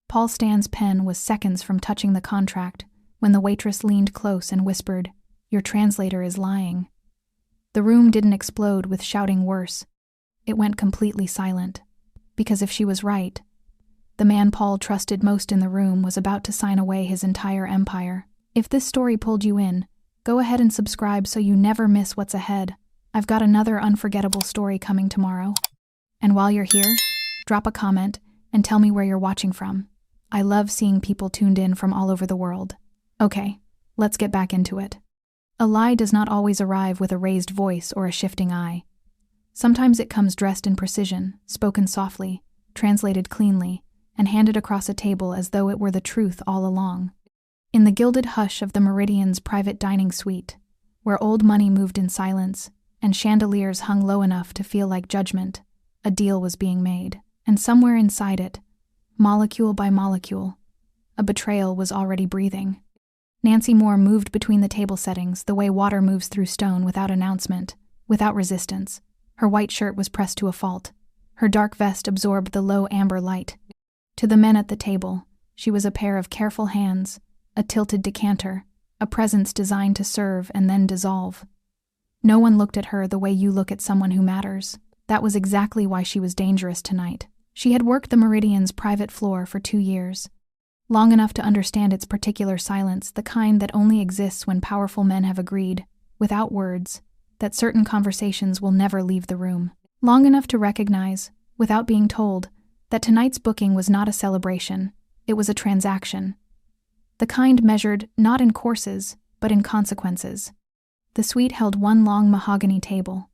Paul Stan's pen was seconds from touching the contract when the waitress leaned close and whispered, "Your translator is lying." The room didn't explode with shouting worse. It went completely silent. Because if she was right, the man Paul trusted most in the room was about to sign away his entire empire. If this story pulled you in, go ahead and subscribe so you never miss what's ahead. I've got another unforgettable story coming tomorrow. And while you're here, drop a comment and tell me where you're watching from. I love seeing people tuned in from all over the world. Okay, let's get back into it. A lie does not always arrive with a raised voice or a shifting eye. Sometimes it comes dressed in precision, spoken softly, translated cleanly, and handed across a table as though it were the truth all along. In the gilded hush of the Meridian's private dining suite, where old money moved in silence and chandeliers hung low enough to feel like judgment, a deal was being made. And somewhere inside it, molecule by molecule, a betrayal was already breathing. Nancy Moore moved between the table settings the way water moves through stone, without announcement, without resistance. Her white shirt was pressed to a fault. Her dark vest absorbed the low amber light. To the men at the table, she was a pair of careful hands, a tilted decanter, a presence designed to serve and then dissolve. No one looked at her the way you look at someone who matters. That was exactly why she was dangerous tonight. She had worked the Meridian's private floor for 2 years, long enough to understand its particular silence, the kind that only exists when powerful men have agreed, without words, that certain conversations will never leave the room. Long enough to recognize, without being told, that tonight's booking was not a celebration, it was a transaction. The kind measured not in courses, but in consequences. The suite held one long mahogany table.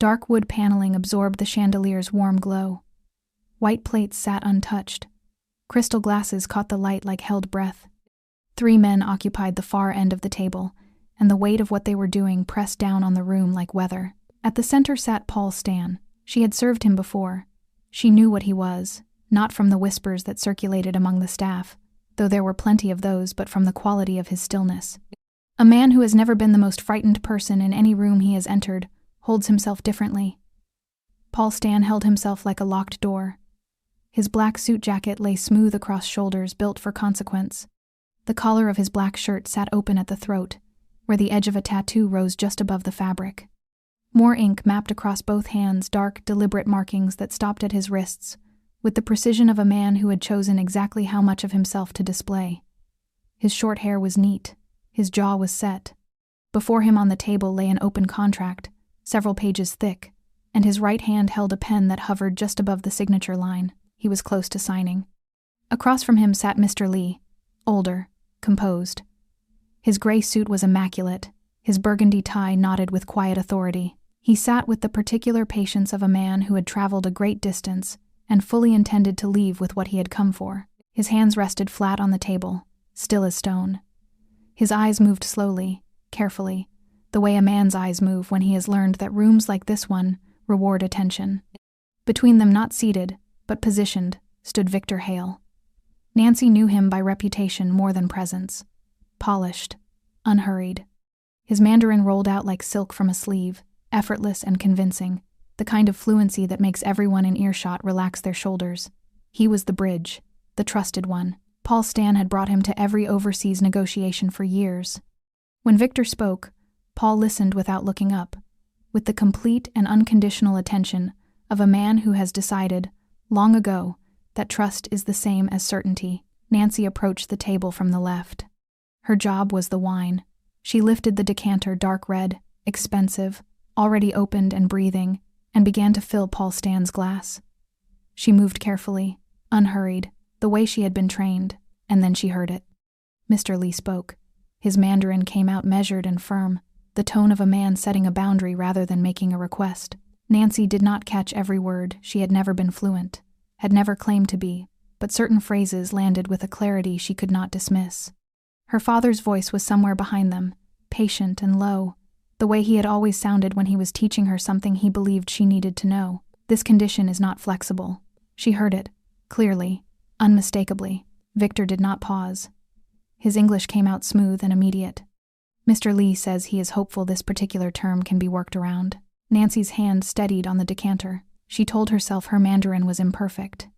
Dark wood paneling absorbed the chandelier's warm glow. White plates sat untouched. Crystal glasses caught the light like held breath. 3 men occupied the far end of the table, and the weight of what they were doing pressed down on the room like weather. At the center sat Paul Stan. She had served him before. She knew what he was, not from the whispers that circulated among the staff, though there were plenty of those, but from the quality of his stillness. A man who has never been the most frightened person in any room he has entered holds himself differently. Paul Stan held himself like a locked door. His black suit jacket lay smooth across shoulders built for consequence. The collar of his black shirt sat open at the throat, where the edge of a tattoo rose just above the fabric. More ink mapped across both hands, dark, deliberate markings that stopped at his wrists, with the precision of a man who had chosen exactly how much of himself to display. His short hair was neat. His jaw was set. Before him on the table lay an open contract, several pages thick, and his right hand held a pen that hovered just above the signature line. He was close to signing. Across from him sat Mr. Lee, older, composed. His gray suit was immaculate, his burgundy tie knotted with quiet authority. He sat with the particular patience of a man who had traveled a great distance and fully intended to leave with what he had come for. His hands rested flat on the table, still as stone. His eyes moved slowly, carefully, the way a man's eyes move when he has learned that rooms like this one reward attention. Between them, not seated, but positioned, stood Victor Hale. Nancy knew him by reputation more than presence. Polished, unhurried. His Mandarin rolled out like silk from a sleeve, effortless and convincing, the kind of fluency that makes everyone in earshot relax their shoulders. He was the bridge, the trusted one. Paul Stan had brought him to every overseas negotiation for years. When Victor spoke, Paul listened without looking up, with the complete and unconditional attention of a man who has decided, long ago, that trust is the same as certainty. Nancy approached the table from the left. Her job was the wine. She lifted the decanter, dark red, expensive, already opened and breathing, and began to fill Paul Stan's glass. She moved carefully, unhurried, the way she had been trained, and then she heard it. Mr. Lee spoke. His Mandarin came out measured and firm, the tone of a man setting a boundary rather than making a request. Nancy did not catch every word. She had never been fluent, had never claimed to be, but certain phrases landed with a clarity she could not dismiss. Her father's voice was somewhere behind them, patient and low, the way he had always sounded when he was teaching her something he believed she needed to know. This condition is not flexible. She heard it, clearly, unmistakably. Victor did not pause. His English came out smooth and immediate. Mr. Lee says he is hopeful this particular term can be worked around. Nancy's hand steadied on the decanter. She told herself her Mandarin was imperfect.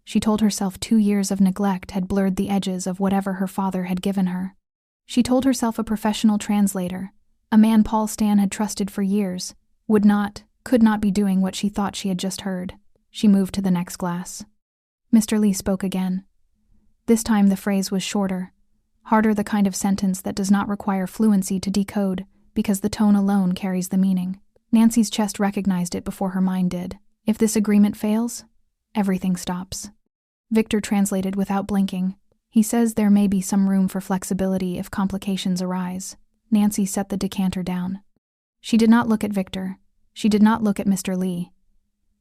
She told herself 2 years of neglect had blurred the edges of whatever her father had given her. She told herself a professional translator, a man Paul Stan had trusted for years, could not be doing what she thought she had just heard. She moved to the next glass. Mr. Lee spoke again. This time the phrase was shorter, harder, the kind of sentence that does not require fluency to decode because the tone alone carries the meaning. Nancy's chest recognized it before her mind did. If this agreement fails, everything stops. Victor translated without blinking. He says there may be some room for flexibility if complications arise. Nancy set the decanter down. She did not look at Victor. She did not look at Mr. Lee.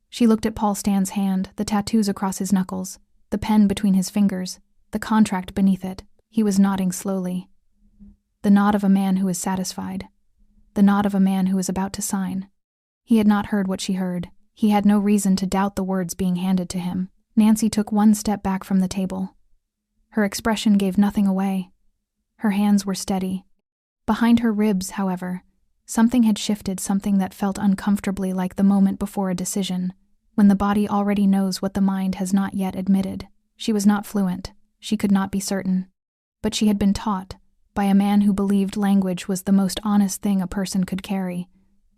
She looked at Paul Stan's hand, the tattoos across his knuckles, the pen between his fingers, the contract beneath it. He was nodding slowly. The nod of a man who is satisfied. The nod of a man who is about to sign. He had not heard what she heard. He had no reason to doubt the words being handed to him. Nancy took one step back from the table. Her expression gave nothing away. Her hands were steady. Behind her ribs, however, something had shifted, something that felt uncomfortably like the moment before a decision, when the body already knows what the mind has not yet admitted. She was not fluent. She could not be certain. But she had been taught, by a man who believed language was the most honest thing a person could carry,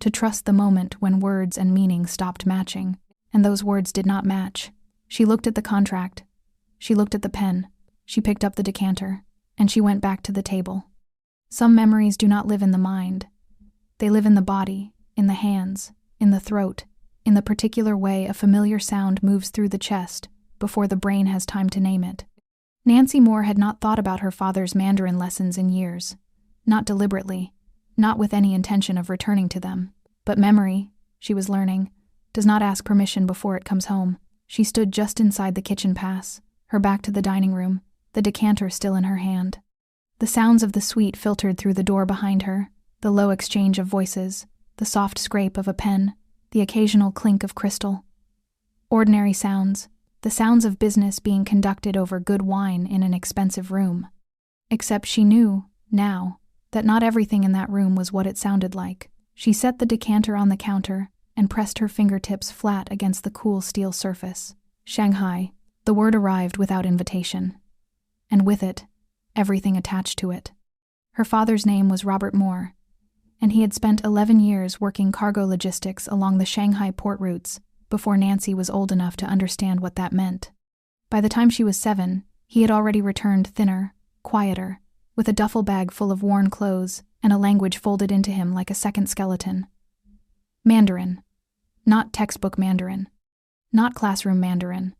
to trust the moment when words and meaning stopped matching, and those words did not match. She looked at the contract. She looked at the pen. She picked up the decanter, and she went back to the table. Some memories do not live in the mind. They live in the body, in the hands, in the throat, in the particular way a familiar sound moves through the chest before the brain has time to name it. Nancy Moore had not thought about her father's Mandarin lessons in years, not deliberately, not with any intention of returning to them. But memory, she was learning, does not ask permission before it comes home. She stood just inside the kitchen pass, her back to the dining room, the decanter still in her hand. The sounds of the suite filtered through the door behind her, the low exchange of voices, the soft scrape of a pen, the occasional clink of crystal. Ordinary sounds, the sounds of business being conducted over good wine in an expensive room. Except she knew, now, that not everything in that room was what it sounded like. She set the decanter on the counter and pressed her fingertips flat against the cool steel surface. Shanghai. The word arrived without invitation. And with it, everything attached to it. Her father's name was Robert Moore, and he had spent 11 years working cargo logistics along the Shanghai port routes before Nancy was old enough to understand what that meant. By the time she was 7, he had already returned thinner, quieter, with a duffel bag full of worn clothes and a language folded into him like a second skeleton. Mandarin. Not textbook Mandarin. Not classroom Mandarin.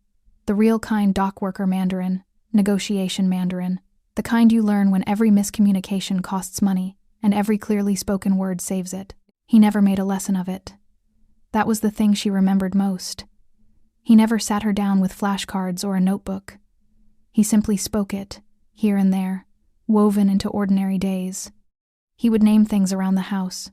The real kind dockworker Mandarin, negotiation Mandarin, the kind you learn when every miscommunication costs money and every clearly spoken word saves it. He never made a lesson of it. That was the thing she remembered most. He never sat her down with flashcards or a notebook. He simply spoke it, here and there, woven into ordinary days. He would name things around the house.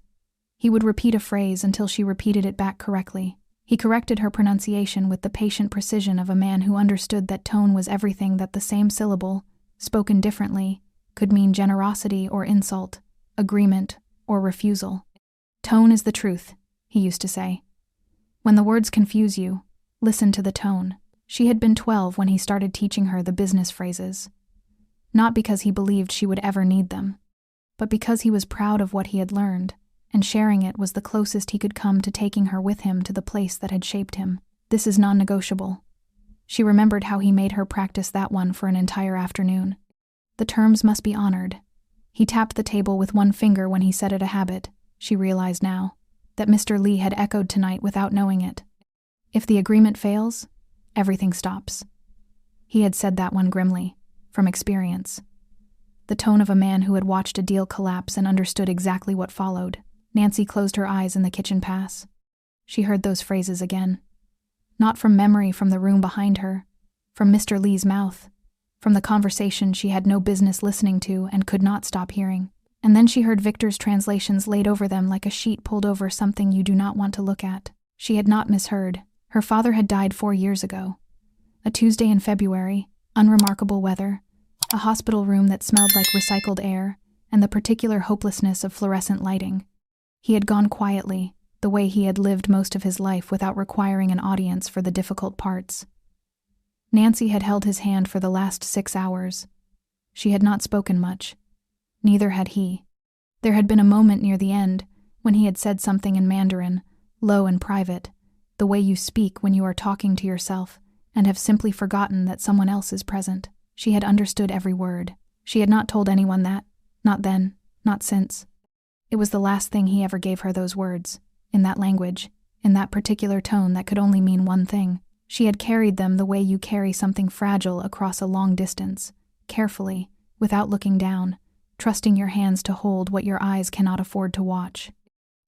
He would repeat a phrase until she repeated it back correctly. He corrected her pronunciation with the patient precision of a man who understood that tone was everything, that the same syllable, spoken differently, could mean generosity or insult, agreement or refusal. Tone is the truth, he used to say. When the words confuse you, listen to the tone. She had been 12 when he started teaching her the business phrases. Not because he believed she would ever need them, but because he was proud of what he had learned, and sharing it was the closest he could come to taking her with him to the place that had shaped him. This is non-negotiable. She remembered how he made her practice that one for an entire afternoon. The terms must be honored. He tapped the table with one finger when he said it, a habit, she realized now, that Mr. Lee had echoed tonight without knowing it. If the agreement fails, everything stops. He had said that one grimly, from experience. The tone of a man who had watched a deal collapse and understood exactly what followed. Nancy closed her eyes in the kitchen pass. She heard those phrases again. Not from memory from the room behind her, from Mr. Lee's mouth, from the conversation she had no business listening to and could not stop hearing. And then she heard Victor's translations laid over them like a sheet pulled over something you do not want to look at. She had not misheard. Her father had died 4 years ago. A Tuesday in February, unremarkable weather, a hospital room that smelled like recycled air, and the particular hopelessness of fluorescent lighting. He had gone quietly, the way he had lived most of his life without requiring an audience for the difficult parts. Nancy had held his hand for the last 6 hours. She had not spoken much. Neither had he. There had been a moment near the end when he had said something in Mandarin, low and private, the way you speak when you are talking to yourself and have simply forgotten that someone else is present. She had understood every word. She had not told anyone that, not then, not since. It was the last thing he ever gave her, those words, in that language, in that particular tone that could only mean one thing. She had carried them the way you carry something fragile across a long distance, carefully, without looking down, trusting your hands to hold what your eyes cannot afford to watch.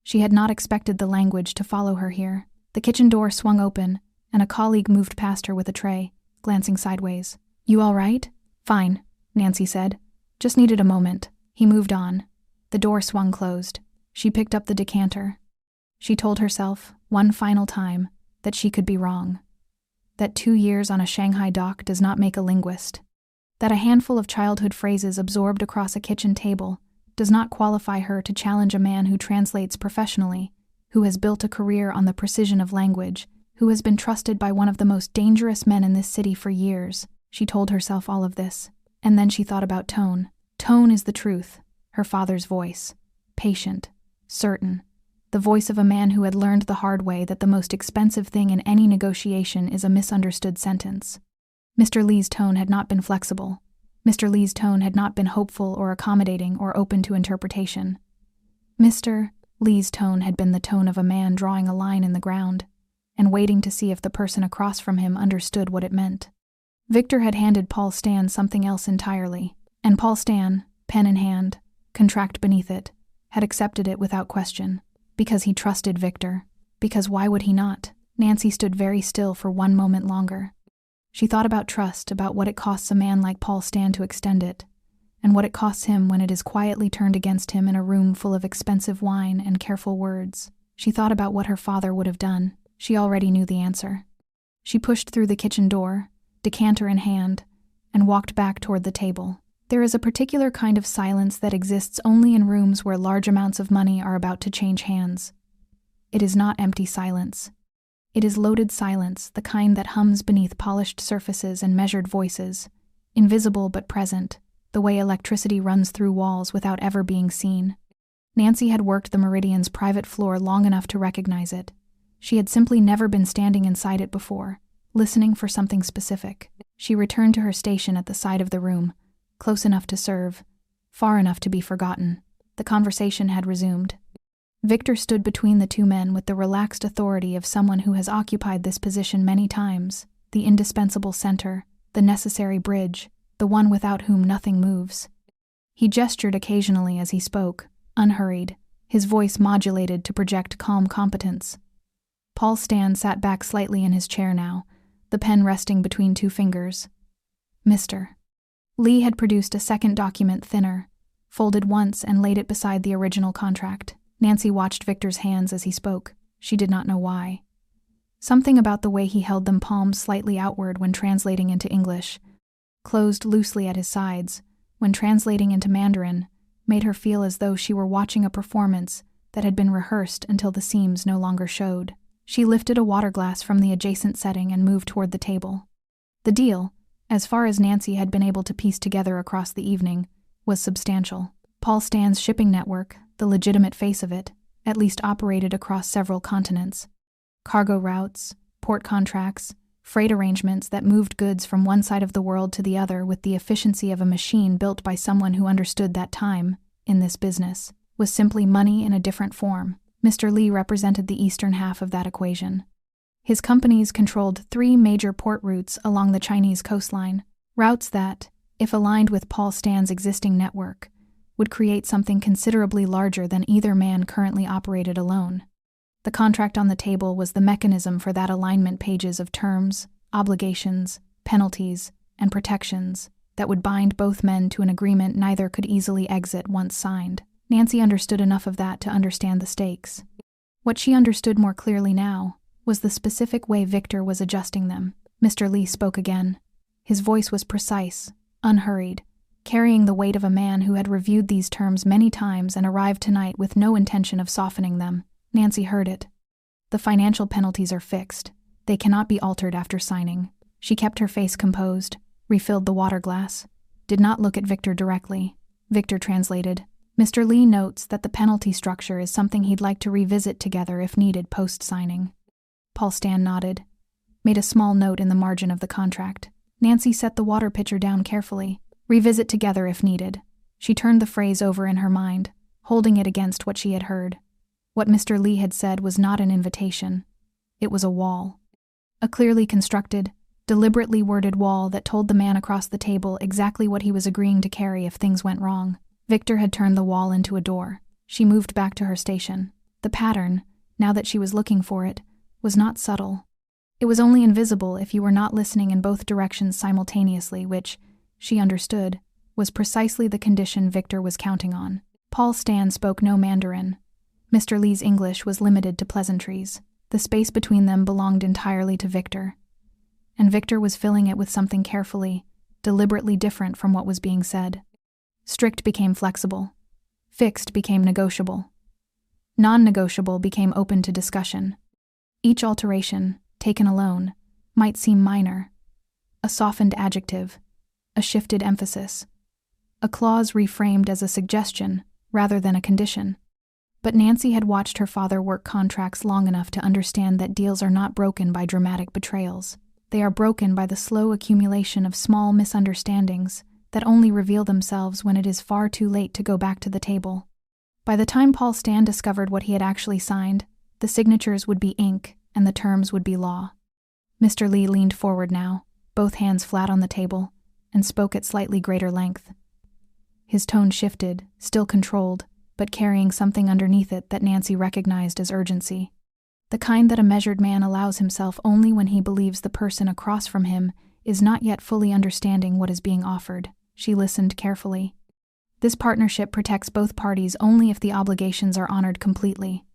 She had not expected the language to follow her here. The kitchen door swung open, and a colleague moved past her with a tray, glancing sideways. "You all right?" "Fine," Nancy said. "Just needed a moment." He moved on. The door swung closed. She picked up the decanter. She told herself, one final time, that she could be wrong. That 2 years on a Shanghai dock does not make a linguist. That a handful of childhood phrases absorbed across a kitchen table does not qualify her to challenge a man who translates professionally, who has built a career on the precision of language, who has been trusted by one of the most dangerous men in this city for years. She told herself all of this, and then she thought about tone. Tone is the truth, her father's voice. Patient, certain. The voice of a man who had learned the hard way that the most expensive thing in any negotiation is a misunderstood sentence. Mr. Lee's tone had not been flexible. Mr. Lee's tone had not been hopeful or accommodating or open to interpretation. Mr. Lee's tone had been the tone of a man drawing a line in the ground and waiting to see if the person across from him understood what it meant. Victor had handed Paul Stan something else entirely, and Paul Stan, pen in hand, contract beneath it, had accepted it without question, because he trusted Victor, because why would he not? Nancy stood very still for one moment longer. She thought about trust, about what it costs a man like Paul Stan to extend it, and what it costs him when it is quietly turned against him in a room full of expensive wine and careful words. She thought about what her father would have done. She already knew the answer. She pushed through the kitchen door, decanter in hand, and walked back toward the table. There is a particular kind of silence that exists only in rooms where large amounts of money are about to change hands. It is not empty silence. It is loaded silence, the kind that hums beneath polished surfaces and measured voices, invisible but present, the way electricity runs through walls without ever being seen. Nancy had worked the Meridian's private floor long enough to recognize it. She had simply never been standing inside it before, listening for something specific. She returned to her station at the side of the room, close enough to serve, far enough to be forgotten. The conversation had resumed. Victor stood between the two men with the relaxed authority of someone who has occupied this position many times, the indispensable center, the necessary bridge, the one without whom nothing moves. He gestured occasionally as he spoke, unhurried, his voice modulated to project calm competence. Paul Stan sat back slightly in his chair now, the pen resting between 2 fingers. Mr. Lee had produced a second document thinner, folded once and laid it beside the original contract. Nancy watched Victor's hands as he spoke. She did not know why. Something about the way he held them palms slightly outward when translating into English, closed loosely at his sides, when translating into Mandarin, made her feel as though she were watching a performance that had been rehearsed until the seams no longer showed. She lifted a water glass from the adjacent setting and moved toward the table. The deal, as far as Nancy had been able to piece together across the evening, was substantial. Paul Stan's shipping network, the legitimate face of it, at least operated across several continents. Cargo routes, port contracts, freight arrangements that moved goods from one side of the world to the other with the efficiency of a machine built by someone who understood that time, in this business, was simply money in a different form. Mr. Lee represented the eastern half of that equation. His companies controlled 3 major port routes along the Chinese coastline, routes that, if aligned with Paul Stan's existing network, would create something considerably larger than either man currently operated alone. The contract on the table was the mechanism for that alignment, pages of terms, obligations, penalties, and protections that would bind both men to an agreement neither could easily exit once signed. Nancy understood enough of that to understand the stakes. What she understood more clearly now was the specific way Victor was adjusting them. Mr. Lee spoke again. His voice was precise, unhurried, carrying the weight of a man who had reviewed these terms many times and arrived tonight with no intention of softening them. Nancy heard it. The financial penalties are fixed. They cannot be altered after signing. She kept her face composed, refilled the water glass, did not look at Victor directly. Victor translated. Mr. Lee notes that the penalty structure is something he'd like to revisit together if needed post-signing. Paul Stan nodded, made a small note in the margin of the contract. Nancy set the water pitcher down carefully. Revisit together if needed. She turned the phrase over in her mind, holding it against what she had heard. What Mr. Lee had said was not an invitation. It was a wall. A clearly constructed, deliberately worded wall that told the man across the table exactly what he was agreeing to carry if things went wrong. Victor had turned the wall into a door. She moved back to her station. The pattern, now that she was looking for it, was not subtle. It was only invisible if you were not listening in both directions simultaneously, which, she understood, was precisely the condition Victor was counting on. Paul Stan spoke no Mandarin. Mr. Lee's English was limited to pleasantries. The space between them belonged entirely to Victor, and Victor was filling it with something carefully, deliberately different from what was being said. Strict became flexible. Fixed became negotiable. Non-negotiable became open to discussion. Each alteration, taken alone, might seem minor. A softened adjective, a shifted emphasis, a clause reframed as a suggestion rather than a condition. But Nancy had watched her father work contracts long enough to understand that deals are not broken by dramatic betrayals. They are broken by the slow accumulation of small misunderstandings that only reveal themselves when it is far too late to go back to the table. By the time Paul Stan discovered what he had actually signed, the signatures would be ink and the terms would be law. Mr. Lee leaned forward now, both hands flat on the table, and spoke at slightly greater length. His tone shifted, still controlled, but carrying something underneath it that Nancy recognized as urgency. The kind that a measured man allows himself only when he believes the person across from him is not yet fully understanding what is being offered. She listened carefully. This partnership protects both parties only if the obligations are honored completely.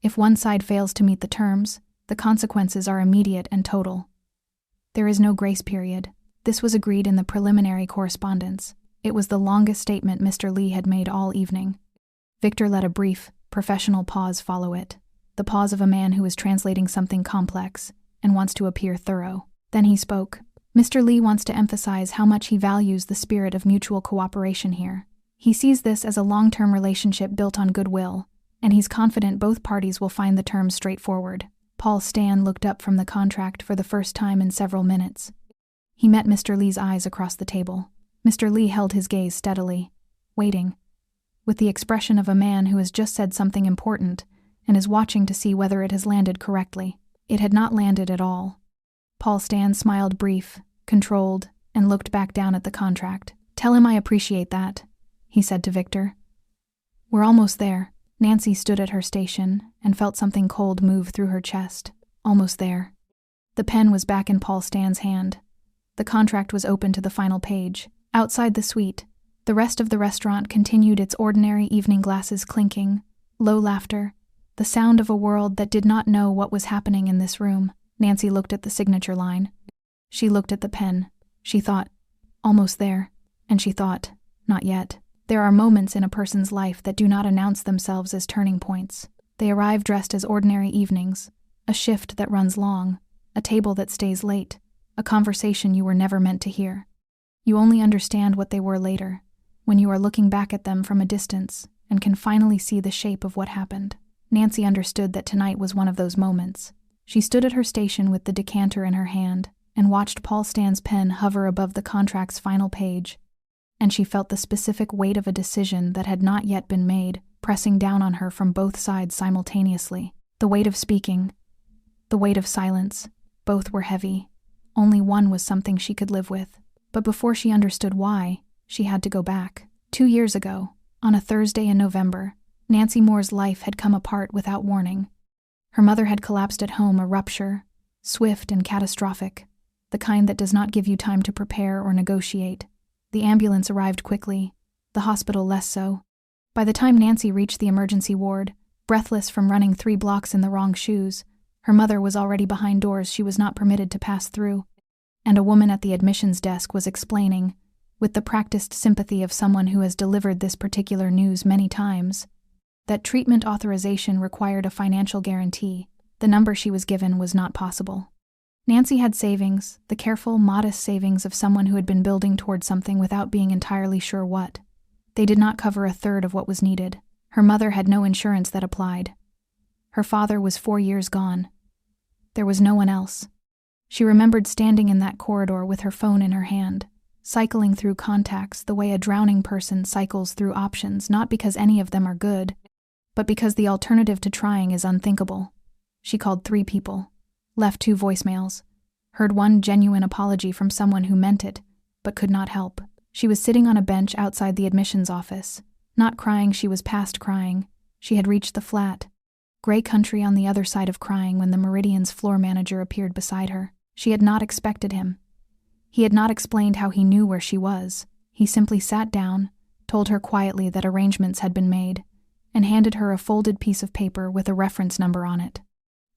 If one side fails to meet the terms, the consequences are immediate and total. There is no grace period. This was agreed in the preliminary correspondence. It was the longest statement Mr. Lee had made all evening. Victor let a brief, professional pause follow it, the pause of a man who is translating something complex and wants to appear thorough. Then he spoke. Mr. Lee wants to emphasize how much he values the spirit of mutual cooperation here. He sees this as a long-term relationship built on goodwill, and he's confident both parties will find the terms straightforward. Paul Stan looked up from the contract for the first time in several minutes. He met Mr. Lee's eyes across the table. Mr. Lee held his gaze steadily, waiting, with the expression of a man who has just said something important and is watching to see whether it has landed correctly. It had not landed at all. Paul Stan smiled brief, controlled, and looked back down at the contract. "Tell him I appreciate that," he said to Victor. "We're almost there." Nancy stood at her station and felt something cold move through her chest. Almost there. The pen was back in Paul Stan's hand. The contract was open to the final page. Outside the suite, the rest of the restaurant continued its ordinary evening glasses clinking, low laughter, the sound of a world that did not know what was happening in this room. Nancy looked at the signature line. She looked at the pen. She thought, almost there. And she thought, not yet. There are moments in a person's life that do not announce themselves as turning points. They arrive dressed as ordinary evenings, a shift that runs long, a table that stays late, a conversation you were never meant to hear. You only understand what they were later, when you are looking back at them from a distance and can finally see the shape of what happened. Nancy understood that tonight was one of those moments. She stood at her station with the decanter in her hand and watched Paul Stan's pen hover above the contract's final page, and she felt the specific weight of a decision that had not yet been made pressing down on her from both sides simultaneously. The weight of speaking, the weight of silence, both were heavy. Only one was something she could live with. But before she understood why, she had to go back. 2 years ago, on a Thursday in November, Nancy Moore's life had come apart without warning. Her mother had collapsed at home, a rupture, swift and catastrophic, the kind that does not give you time to prepare or negotiate. The ambulance arrived quickly, the hospital less so. By the time Nancy reached the emergency ward, breathless from running 3 blocks in the wrong shoes, her mother was already behind doors she was not permitted to pass through, and a woman at the admissions desk was explaining, with the practiced sympathy of someone who has delivered this particular news many times, that treatment authorization required a financial guarantee. The number she was given was not possible. Nancy had savings, the careful, modest savings of someone who had been building toward something without being entirely sure what. They did not cover a third of what was needed. Her mother had no insurance that applied. Her father was 4 years gone. There was no one else. She remembered standing in that corridor with her phone in her hand, cycling through contacts the way a drowning person cycles through options, not because any of them are good, but because the alternative to trying is unthinkable. She called 3 people, left 2 voicemails, heard one genuine apology from someone who meant it, but could not help. She was sitting on a bench outside the admissions office. Not crying, she was past crying. She had reached the flat, gray country on the other side of crying when the Meridian's floor manager appeared beside her. She had not expected him. He had not explained how he knew where she was. He simply sat down, told her quietly that arrangements had been made, and handed her a folded piece of paper with a reference number on it.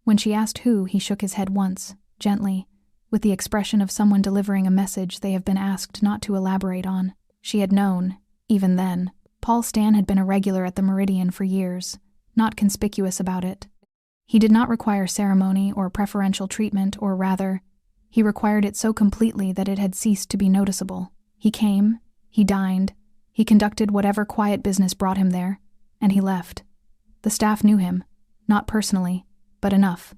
When she asked who, he shook his head once, gently, with the expression of someone delivering a message they have been asked not to elaborate on. She had known, even then. Paul Stan had been a regular at the Meridian for years, not conspicuous about it. He did not require ceremony or preferential treatment, or rather, he required it so completely that it had ceased to be noticeable. He came, he dined, he conducted whatever quiet business brought him there, and he left. The staff knew him, not personally, but enough.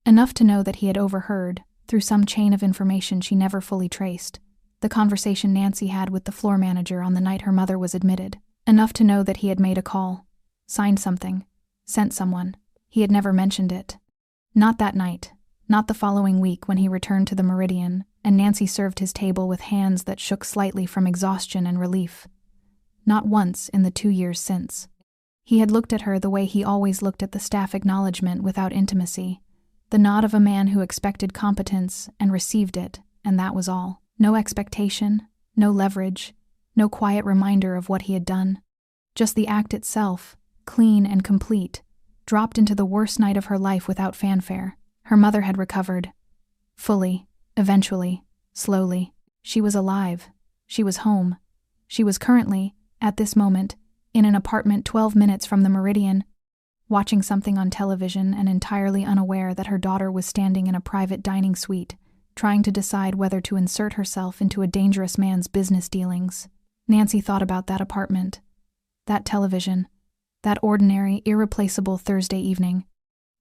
Enough to know that he had overheard, through some chain of information she never fully traced, the conversation Nancy had with the floor manager on the night her mother was admitted. Enough to know that he had made a call, signed something, sent someone. He had never mentioned it. Not that night, not the following week when he returned to the Meridian, and Nancy served his table with hands that shook slightly from exhaustion and relief. Not once in the 2 years since. He had looked at her the way he always looked at the staff acknowledgement without intimacy, the nod of a man who expected competence and received it, and that was all. No expectation, no leverage, no quiet reminder of what he had done. Just the act itself, clean and complete, dropped into the worst night of her life without fanfare. Her mother had recovered. Fully, eventually, slowly. She was alive. She was home. She was currently, at this moment, in an apartment 12 minutes from the Meridian, watching something on television and entirely unaware that her daughter was standing in a private dining suite, trying to decide whether to insert herself into a dangerous man's business dealings. Nancy thought about that apartment, that television, that ordinary, irreplaceable Thursday evening.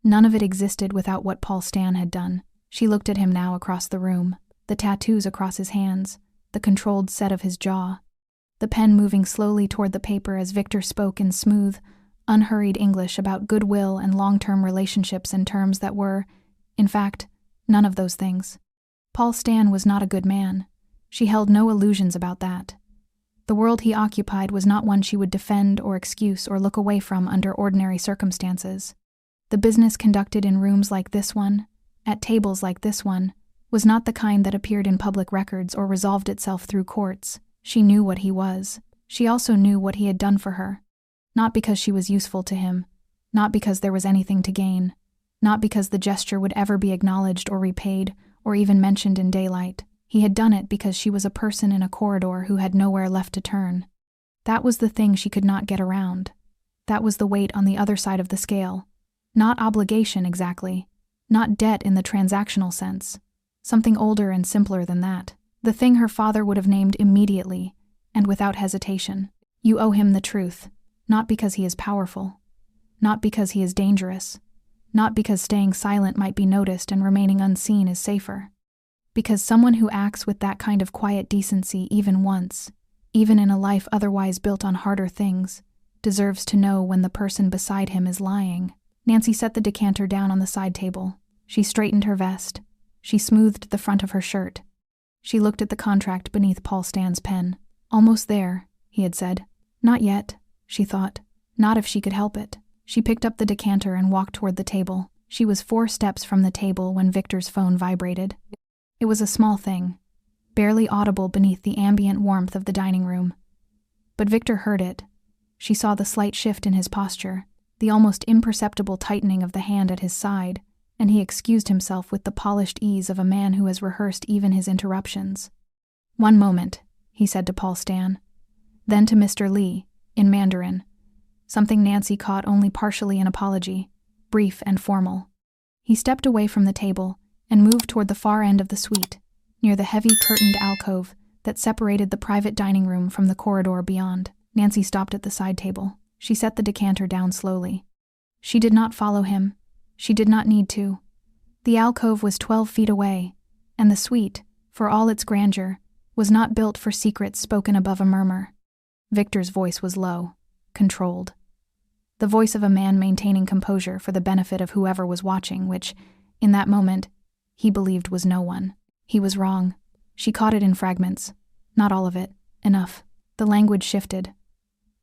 None of it existed without what Paul Stan had done. She looked at him now across the room, the tattoos across his hands, the controlled set of his jaw, the pen moving slowly toward the paper as Victor spoke in smooth, unhurried English about goodwill and long-term relationships in terms that were, in fact, none of those things. Paul Stan was not a good man. She held no illusions about that. The world he occupied was not one she would defend or excuse or look away from under ordinary circumstances. The business conducted in rooms like this one, at tables like this one, was not the kind that appeared in public records or resolved itself through courts. She knew what he was. She also knew what he had done for her. Not because she was useful to him, not because there was anything to gain, not because the gesture would ever be acknowledged or repaid or even mentioned in daylight. He had done it because she was a person in a corridor who had nowhere left to turn. That was the thing she could not get around. That was the weight on the other side of the scale. Not obligation exactly, not debt in the transactional sense. Something older and simpler than that. The thing her father would have named immediately and without hesitation. You owe him the truth. Not because he is powerful, not because he is dangerous, not because staying silent might be noticed and remaining unseen is safer. Because someone who acts with that kind of quiet decency even once, even in a life otherwise built on harder things, deserves to know when the person beside him is lying. Nancy set the decanter down on the side table. She straightened her vest. She smoothed the front of her shirt. She looked at the contract beneath Paul Stan's pen. Almost there, he had said. Not yet. She thought. Not if she could help it. She picked up the decanter and walked toward the table. She was 4 steps from the table when Victor's phone vibrated. It was a small thing, barely audible beneath the ambient warmth of the dining room. But Victor heard it. She saw the slight shift in his posture, the almost imperceptible tightening of the hand at his side, and he excused himself with the polished ease of a man who has rehearsed even his interruptions. "One moment," he said to Paul Stan. Then to Mr. Lee, in Mandarin, something Nancy caught only partially an apology, brief and formal. He stepped away from the table, and moved toward the far end of the suite, near the heavy curtained alcove that separated the private dining room from the corridor beyond. Nancy stopped at the side table. She set the decanter down slowly. She did not follow him. She did not need to. The alcove was 12 feet away, and the suite, for all its grandeur, was not built for secrets spoken above a murmur. Victor's voice was low, controlled. The voice of a man maintaining composure for the benefit of whoever was watching, which, in that moment, he believed was no one. He was wrong. She caught it in fragments. Not all of it. Enough. The language shifted.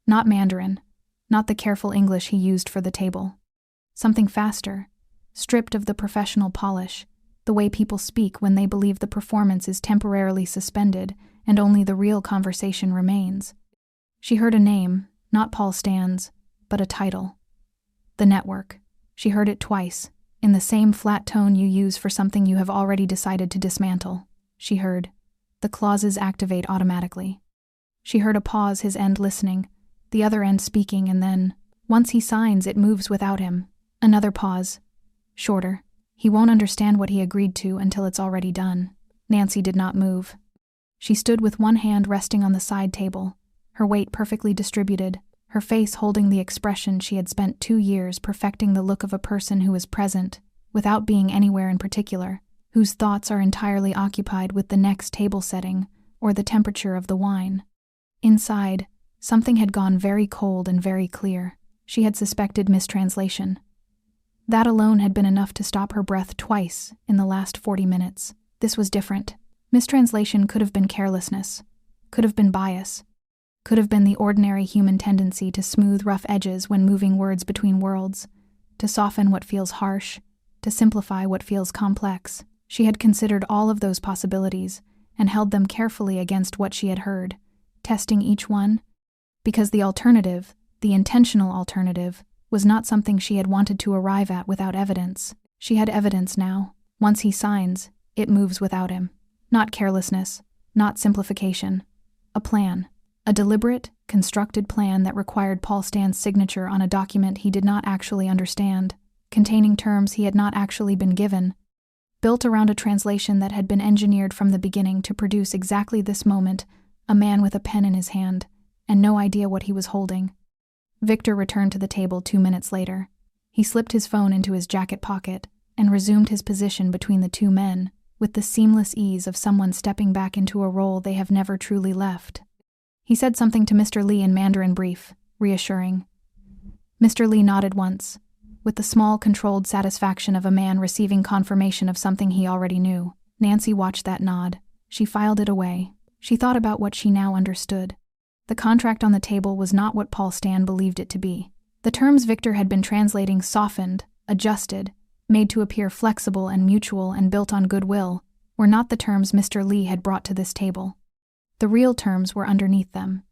Not Mandarin. Not the careful English he used for the table. Something faster, stripped of the professional polish, the way people speak when they believe the performance is temporarily suspended and only the real conversation remains. She heard a name, not Paul Stan's, but a title. The Network. She heard it twice, in the same flat tone you use for something you have already decided to dismantle. She heard, the clauses activate automatically. She heard a pause, his end listening, the other end speaking, and then, once he signs, it moves without him. Another pause. Shorter. He won't understand what he agreed to until it's already done. Nancy did not move. She stood with one hand resting on the side table, her weight perfectly distributed, her face holding the expression she had spent 2 years perfecting, the look of a person who is present, without being anywhere in particular, whose thoughts are entirely occupied with the next table setting or the temperature of the wine. Inside, something had gone very cold and very clear. She had suspected mistranslation. That alone had been enough to stop her breath twice in the last 40 minutes. This was different. Mistranslation could have been carelessness, could have been bias, could have been the ordinary human tendency to smooth rough edges when moving words between worlds, to soften what feels harsh, to simplify what feels complex. She had considered all of those possibilities and held them carefully against what she had heard, testing each one, because the alternative, the intentional alternative, was not something she had wanted to arrive at without evidence. She had evidence now. Once he signs, it moves without him. Not carelessness, not simplification. A plan. A deliberate, constructed plan that required Paul Stan's signature on a document he did not actually understand, containing terms he had not actually been given, built around a translation that had been engineered from the beginning to produce exactly this moment, a man with a pen in his hand, and no idea what he was holding. Victor returned to the table 2 minutes later. He slipped his phone into his jacket pocket and resumed his position between the two men, with the seamless ease of someone stepping back into a role they have never truly left. He said something to Mr. Lee in Mandarin brief, reassuring. Mr. Lee nodded once, with the small, controlled satisfaction of a man receiving confirmation of something he already knew. Nancy watched that nod. She filed it away. She thought about what she now understood. The contract on the table was not what Paul Stan believed it to be. The terms Victor had been translating softened, adjusted, made to appear flexible and mutual and built on goodwill, were not the terms Mr. Lee had brought to this table. The real terms were underneath them,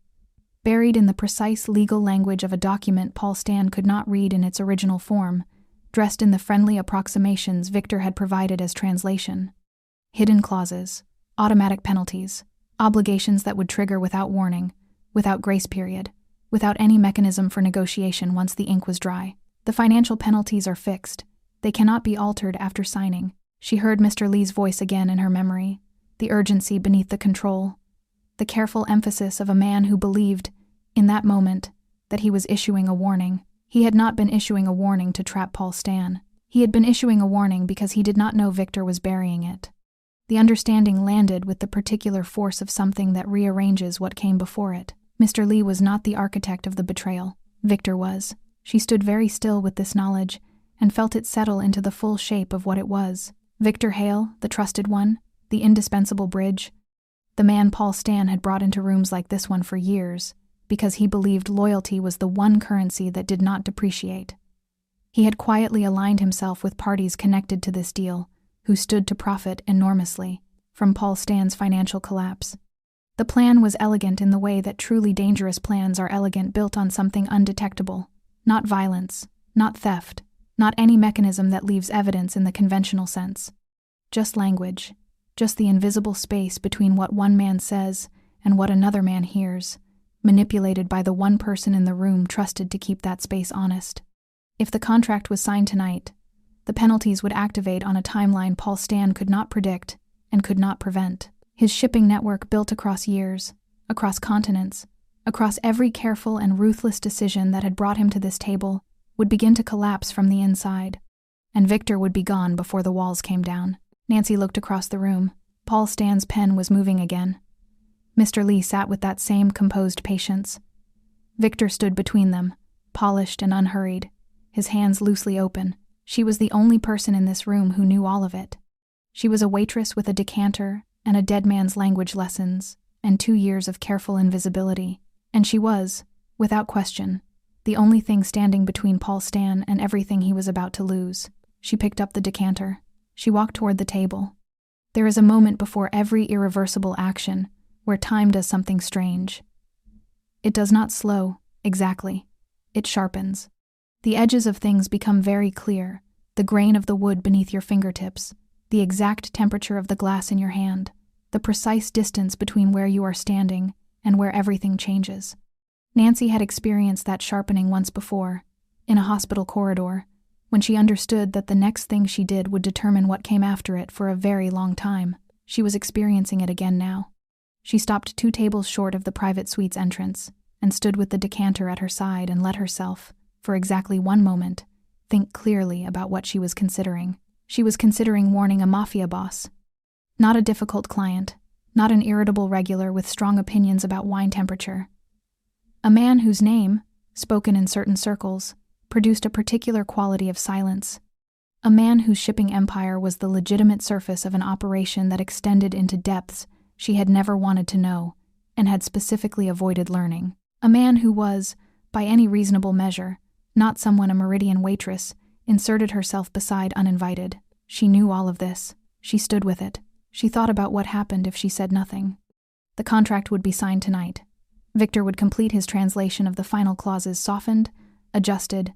buried in the precise legal language of a document Paul Stan could not read in its original form, dressed in the friendly approximations Victor had provided as translation. Hidden clauses, automatic penalties, obligations that would trigger without warning, without grace period, without any mechanism for negotiation once the ink was dry. The financial penalties are fixed. They cannot be altered after signing. She heard Mr. Lee's voice again in her memory, the urgency beneath the control, the careful emphasis of a man who believed, in that moment, that he was issuing a warning. He had not been issuing a warning to trap Paul Stan. He had been issuing a warning because he did not know Victor was burying it. The understanding landed with the particular force of something that rearranges what came before it. Mr. Lee was not the architect of the betrayal. Victor was. She stood very still with this knowledge and felt it settle into the full shape of what it was. Victor Hale, the trusted one, the indispensable bridge, the man Paul Stan had brought into rooms like this one for years, because he believed loyalty was the one currency that did not depreciate. He had quietly aligned himself with parties connected to this deal, who stood to profit enormously from Paul Stan's financial collapse. The plan was elegant in the way that truly dangerous plans are elegant, built on something undetectable, not violence, not theft, not any mechanism that leaves evidence in the conventional sense. Just language, just the invisible space between what one man says and what another man hears, manipulated by the one person in the room trusted to keep that space honest. If the contract was signed tonight, The penalties would activate on a timeline Paul Stan could not predict and could not prevent. His shipping network, built across years, across continents, across every careful and ruthless decision that had brought him to this table, would begin to collapse from the inside. And Victor would be gone before the walls came down. Nancy looked across the room. Paul Stan's pen was moving again. Mr. Lee sat with that same composed patience. Victor stood between them, polished and unhurried, his hands loosely open. She was the only person in this room who knew all of it. She was a waitress with a decanter and a dead man's language lessons and 2 years of careful invisibility. And she was, without question, the only thing standing between Paul Stan and everything he was about to lose. She picked up the decanter. She walked toward the table. There is a moment before every irreversible action where time does something strange. It does not slow, exactly. It sharpens. The edges of things become very clear, the grain of the wood beneath your fingertips, the exact temperature of the glass in your hand, the precise distance between where you are standing and where everything changes. Nancy had experienced that sharpening once before, in a hospital corridor, when she understood that the next thing she did would determine what came after it for a very long time. She was experiencing it again now. She stopped 2 tables short of the private suite's entrance and stood with the decanter at her side and let herself, for exactly 1 moment, think clearly about what she was considering. She was considering warning a Mafia boss. Not a difficult client, not an irritable regular with strong opinions about wine temperature. A man whose name, spoken in certain circles, produced a particular quality of silence. A man whose shipping empire was the legitimate surface of an operation that extended into depths she had never wanted to know and had specifically avoided learning. A man who was, by any reasonable measure, not someone a Meridian waitress inserted herself beside uninvited. She knew all of this. She stood with it. She thought about what happened if she said nothing. The contract would be signed tonight. Victor would complete his translation of the final clauses, softened, adjusted,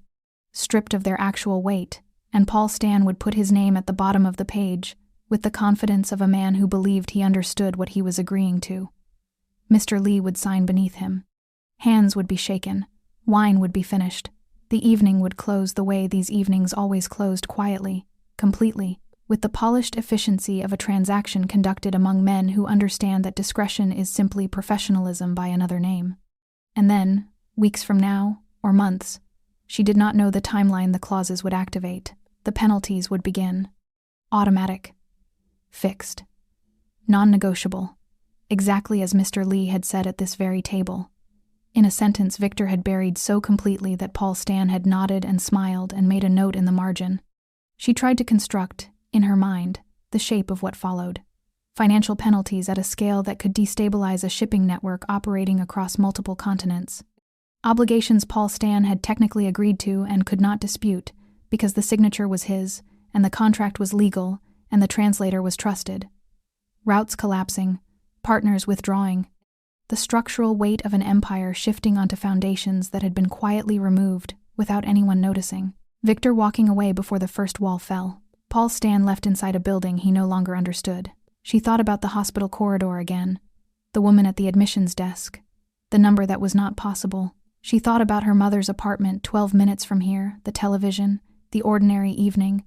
stripped of their actual weight, and Paul Stan would put his name at the bottom of the page, with the confidence of a man who believed he understood what he was agreeing to. Mr. Lee would sign beneath him. Hands would be shaken. Wine would be finished. The evening would close the way these evenings always closed, quietly, completely, with the polished efficiency of a transaction conducted among men who understand that discretion is simply professionalism by another name. And then, weeks from now, or months, she did not know the timeline the clauses would activate. The penalties would begin. Automatic. Fixed. Non-negotiable. Exactly as Mr. Lee had said at this very table. In a sentence Victor had buried so completely that Paul Stan had nodded and smiled and made a note in the margin. She tried to construct, in her mind, the shape of what followed. Financial penalties at a scale that could destabilize a shipping network operating across multiple continents. Obligations Paul Stan had technically agreed to and could not dispute, because the signature was his, and the contract was legal, and the translator was trusted. Routes collapsing, partners withdrawing. The structural weight of an empire shifting onto foundations that had been quietly removed, without anyone noticing. Victor walking away before the first wall fell. Paul Stan left inside a building he no longer understood. She thought about the hospital corridor again, the woman at the admissions desk, the number that was not possible. She thought about her mother's apartment 12 minutes from here, the television, the ordinary evening,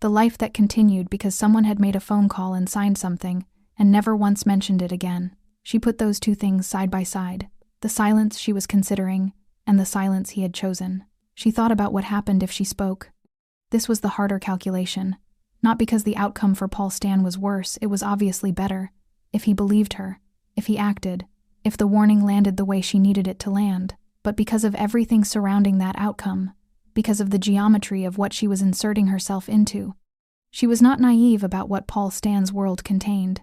the life that continued because someone had made a phone call and signed something, and never once mentioned it again. She put those 2 things side by side, the silence she was considering and the silence he had chosen. She thought about what happened if she spoke. This was the harder calculation. Not because the outcome for Paul Stan was worse, it was obviously better. If he believed her, if he acted, if the warning landed the way she needed it to land, but because of everything surrounding that outcome, because of the geometry of what she was inserting herself into. She was not naive about what Paul Stan's world contained.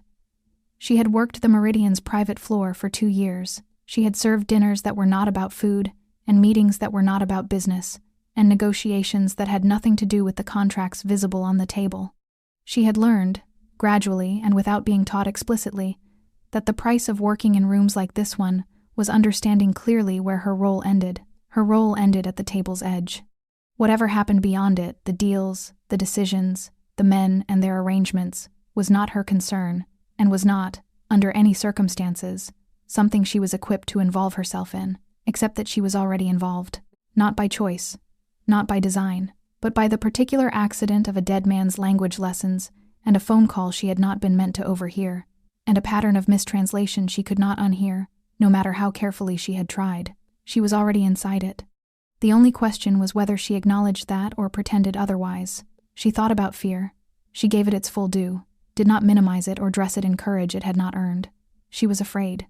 She had worked the Meridian's private floor for 2 years. She had served dinners that were not about food, and meetings that were not about business, and negotiations that had nothing to do with the contracts visible on the table. She had learned, gradually and without being taught explicitly, that the price of working in rooms like this one was understanding clearly where her role ended. Her role ended at the table's edge. Whatever happened beyond it, the deals, the decisions, the men and their arrangements, was not her concern, and was not, under any circumstances, something she was equipped to involve herself in, except that she was already involved. Not by choice, not by design, but by the particular accident of a dead man's language lessons and a phone call she had not been meant to overhear, and a pattern of mistranslation she could not unhear, no matter how carefully she had tried. She was already inside it. The only question was whether she acknowledged that or pretended otherwise. She thought about fear. She gave it its full due, did not minimize it or dress it in courage it had not earned. She was afraid.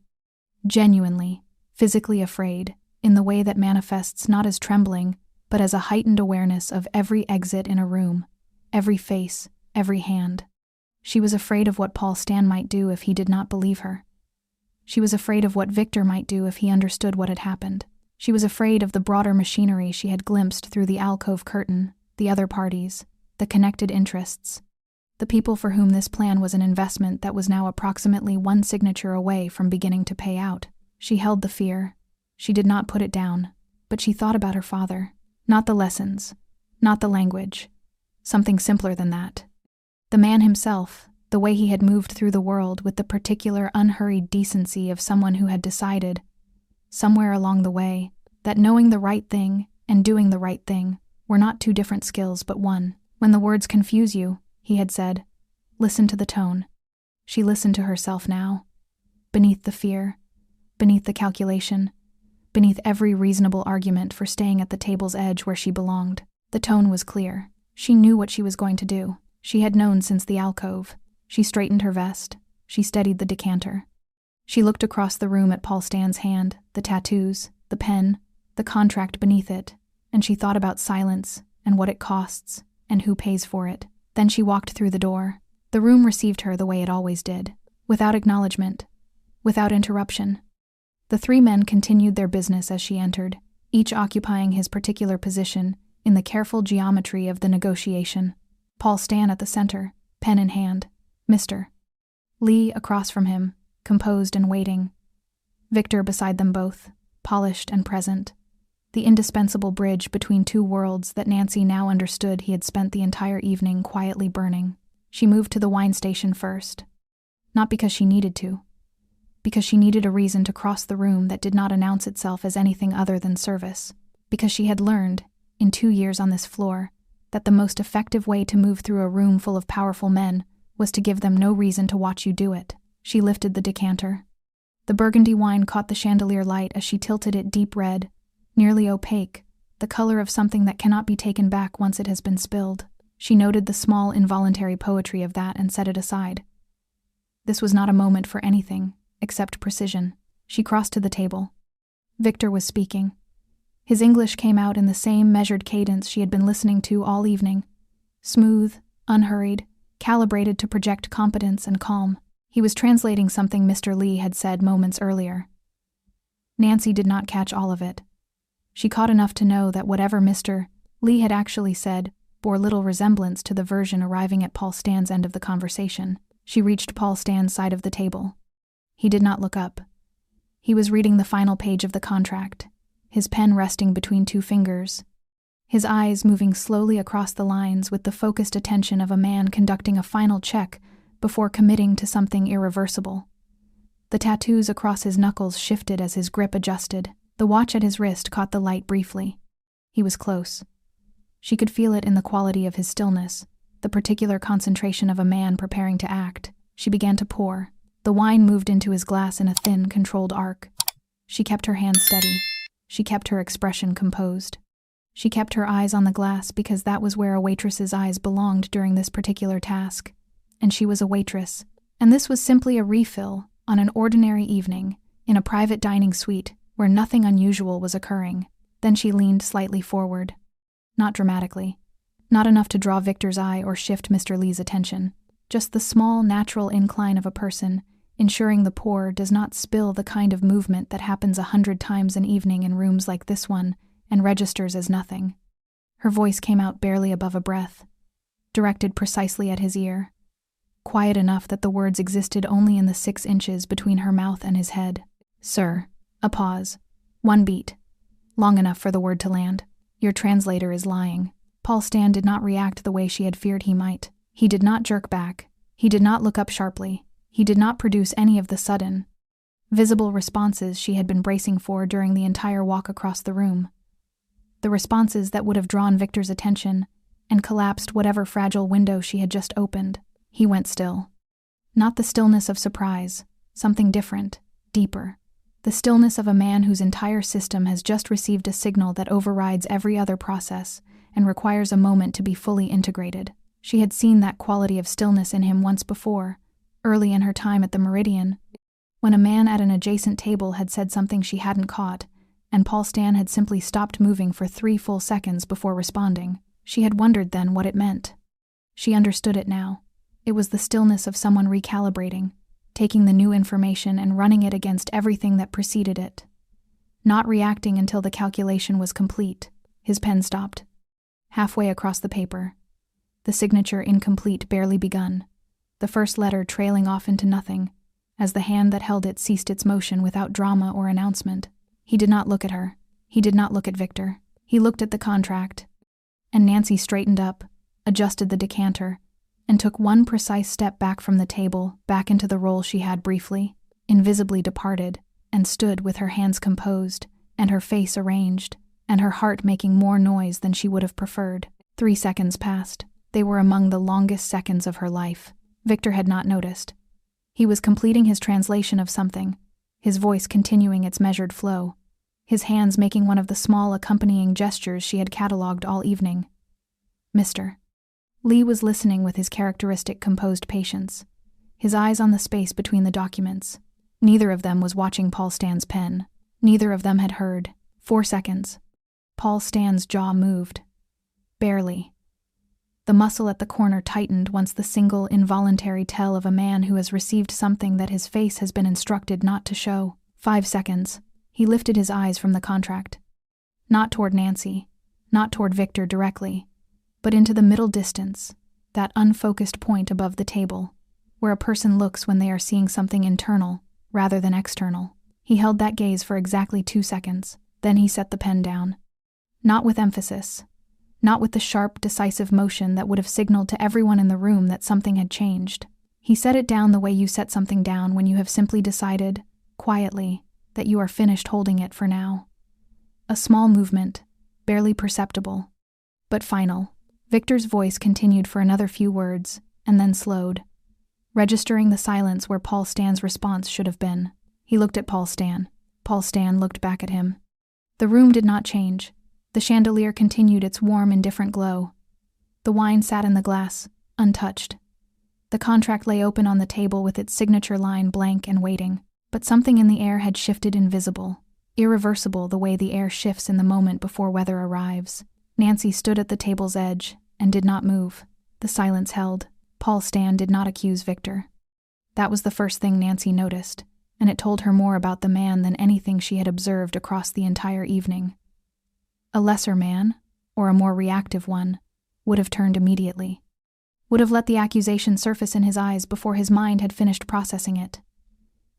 Genuinely, physically afraid, in the way that manifests not as trembling, but as a heightened awareness of every exit in a room, every face, every hand. She was afraid of what Paul Stan might do if he did not believe her. She was afraid of what Victor might do if he understood what had happened. She was afraid of the broader machinery she had glimpsed through the alcove curtain, the other parties, the connected interests, the people for whom this plan was an investment that was now approximately one signature away from beginning to pay out. She held the fear. She did not put it down, but she thought about her father. Not the lessons, not the language, something simpler than that. The man himself, the way he had moved through the world with the particular unhurried decency of someone who had decided, somewhere along the way, that knowing the right thing and doing the right thing were not two different skills but one. When the words confuse you, he had said, listen to the tone. She listened to herself now. Beneath the fear, beneath the calculation, beneath every reasonable argument for staying at the table's edge where she belonged, the tone was clear. She knew what she was going to do. She had known since the alcove. She straightened her vest. She steadied the decanter. She looked across the room at Paul Stan's hand, the tattoos, the pen, the contract beneath it, and she thought about silence and what it costs and who pays for it. Then she walked through the door. The room received her the way it always did, without acknowledgement, without interruption. The three men continued their business as she entered, each occupying his particular position in the careful geometry of the negotiation. Paul Stan at the center, pen in hand. Mr. Lee across from him, composed and waiting. Victor beside them both, polished and present. The indispensable bridge between two worlds that Nancy now understood he had spent the entire evening quietly burning. She moved to the wine station first. Not because she needed to. Because she needed a reason to cross the room that did not announce itself as anything other than service. Because she had learned, in 2 years on this floor, that the most effective way to move through a room full of powerful men was to give them no reason to watch you do it. She lifted the decanter. The burgundy wine caught the chandelier light as she tilted it deep red, nearly opaque, the color of something that cannot be taken back once it has been spilled. She noted the small, involuntary poetry of that and set it aside. This was not a moment for anything, except precision. She crossed to the table. Victor was speaking. His English came out in the same measured cadence she had been listening to all evening. Smooth, unhurried, calibrated to project competence and calm. He was translating something Mr. Lee had said moments earlier. Nancy did not catch all of it. She caught enough to know that whatever Mr. Lee had actually said bore little resemblance to the version arriving at Paul Stan's end of the conversation. She reached Paul Stan's side of the table. He did not look up. He was reading the final page of the contract, his pen resting between 2 fingers, his eyes moving slowly across the lines with the focused attention of a man conducting a final check before committing to something irreversible. The tattoos across his knuckles shifted as his grip adjusted. The watch at his wrist caught the light briefly. He was close. She could feel it in the quality of his stillness, the particular concentration of a man preparing to act. She began to pour. The wine moved into his glass in a thin, controlled arc. She kept her hand steady. She kept her expression composed. She kept her eyes on the glass because that was where a waitress's eyes belonged during this particular task. And she was a waitress, and this was simply a refill on an ordinary evening in a private dining suite where nothing unusual was occurring. Then she leaned slightly forward. Not dramatically. Not enough to draw Victor's eye or shift Mr. Lee's attention. Just the small, natural incline of a person, ensuring the pour does not spill the kind of movement that happens 100 times an evening in rooms like this one and registers as nothing. Her voice came out barely above a breath, directed precisely at his ear. Quiet enough that the words existed only in the 6 inches between her mouth and his head. Sir. A pause. 1 beat. Long enough for the word to land. Your translator is lying. Paul Stan did not react the way she had feared he might. He did not jerk back. He did not look up sharply. He did not produce any of the sudden, visible responses she had been bracing for during the entire walk across the room. The responses that would have drawn Victor's attention and collapsed whatever fragile window she had just opened. He went still. Not the stillness of surprise, something different, deeper. The stillness of a man whose entire system has just received a signal that overrides every other process and requires a moment to be fully integrated. She had seen that quality of stillness in him once before, early in her time at the Meridian, when a man at an adjacent table had said something she hadn't caught, and Paul Stan had simply stopped moving for 3 full seconds before responding. She had wondered then what it meant. She understood it now. It was the stillness of someone recalibrating, taking the new information and running it against everything that preceded it. Not reacting until the calculation was complete. His pen stopped. Halfway across the paper. The signature incomplete, barely begun. The first letter trailing off into nothing, as the hand that held it ceased its motion without drama or announcement. He did not look at her. He did not look at Victor. He looked at the contract. And Nancy straightened up, adjusted the decanter, and took one precise step back from the table, back into the role she had briefly, invisibly departed, and stood with her hands composed, and her face arranged, and her heart making more noise than she would have preferred. 3 seconds passed. They were among the longest seconds of her life. Victor had not noticed. He was completing his translation of something, his voice continuing its measured flow, his hands making one of the small accompanying gestures she had catalogued all evening. Mr. Lee was listening with his characteristic composed patience, his eyes on the space between the documents. Neither of them was watching Paul Stan's pen. Neither of them had heard. 4 seconds. Paul Stan's jaw moved. Barely. The muscle at the corner tightened once the single, involuntary tell of a man who has received something that his face has been instructed not to show. 5 seconds. He lifted his eyes from the contract. Not toward Nancy, not toward Victor directly, but into the middle distance, that unfocused point above the table, where a person looks when they are seeing something internal rather than external. He held that gaze for exactly 2 seconds. Then he set the pen down. Not with emphasis. Not with the sharp, decisive motion that would have signaled to everyone in the room that something had changed. He set it down the way you set something down when you have simply decided, quietly, that you are finished holding it for now. A small movement, barely perceptible, but final. Victor's voice continued for another few words, and then slowed, registering the silence where Paul Stan's response should have been. He looked at Paul Stan. Paul Stan looked back at him. The room did not change. The chandelier continued its warm, indifferent glow. The wine sat in the glass, untouched. The contract lay open on the table with its signature line blank and waiting. But something in the air had shifted invisible, irreversible the way the air shifts in the moment before weather arrives. Nancy stood at the table's edge and did not move. The silence held. Paul Stan did not accuse Victor. That was the first thing Nancy noticed, and it told her more about the man than anything she had observed across the entire evening. A lesser man, or a more reactive one, would have turned immediately. Would have let the accusation surface in his eyes before his mind had finished processing it.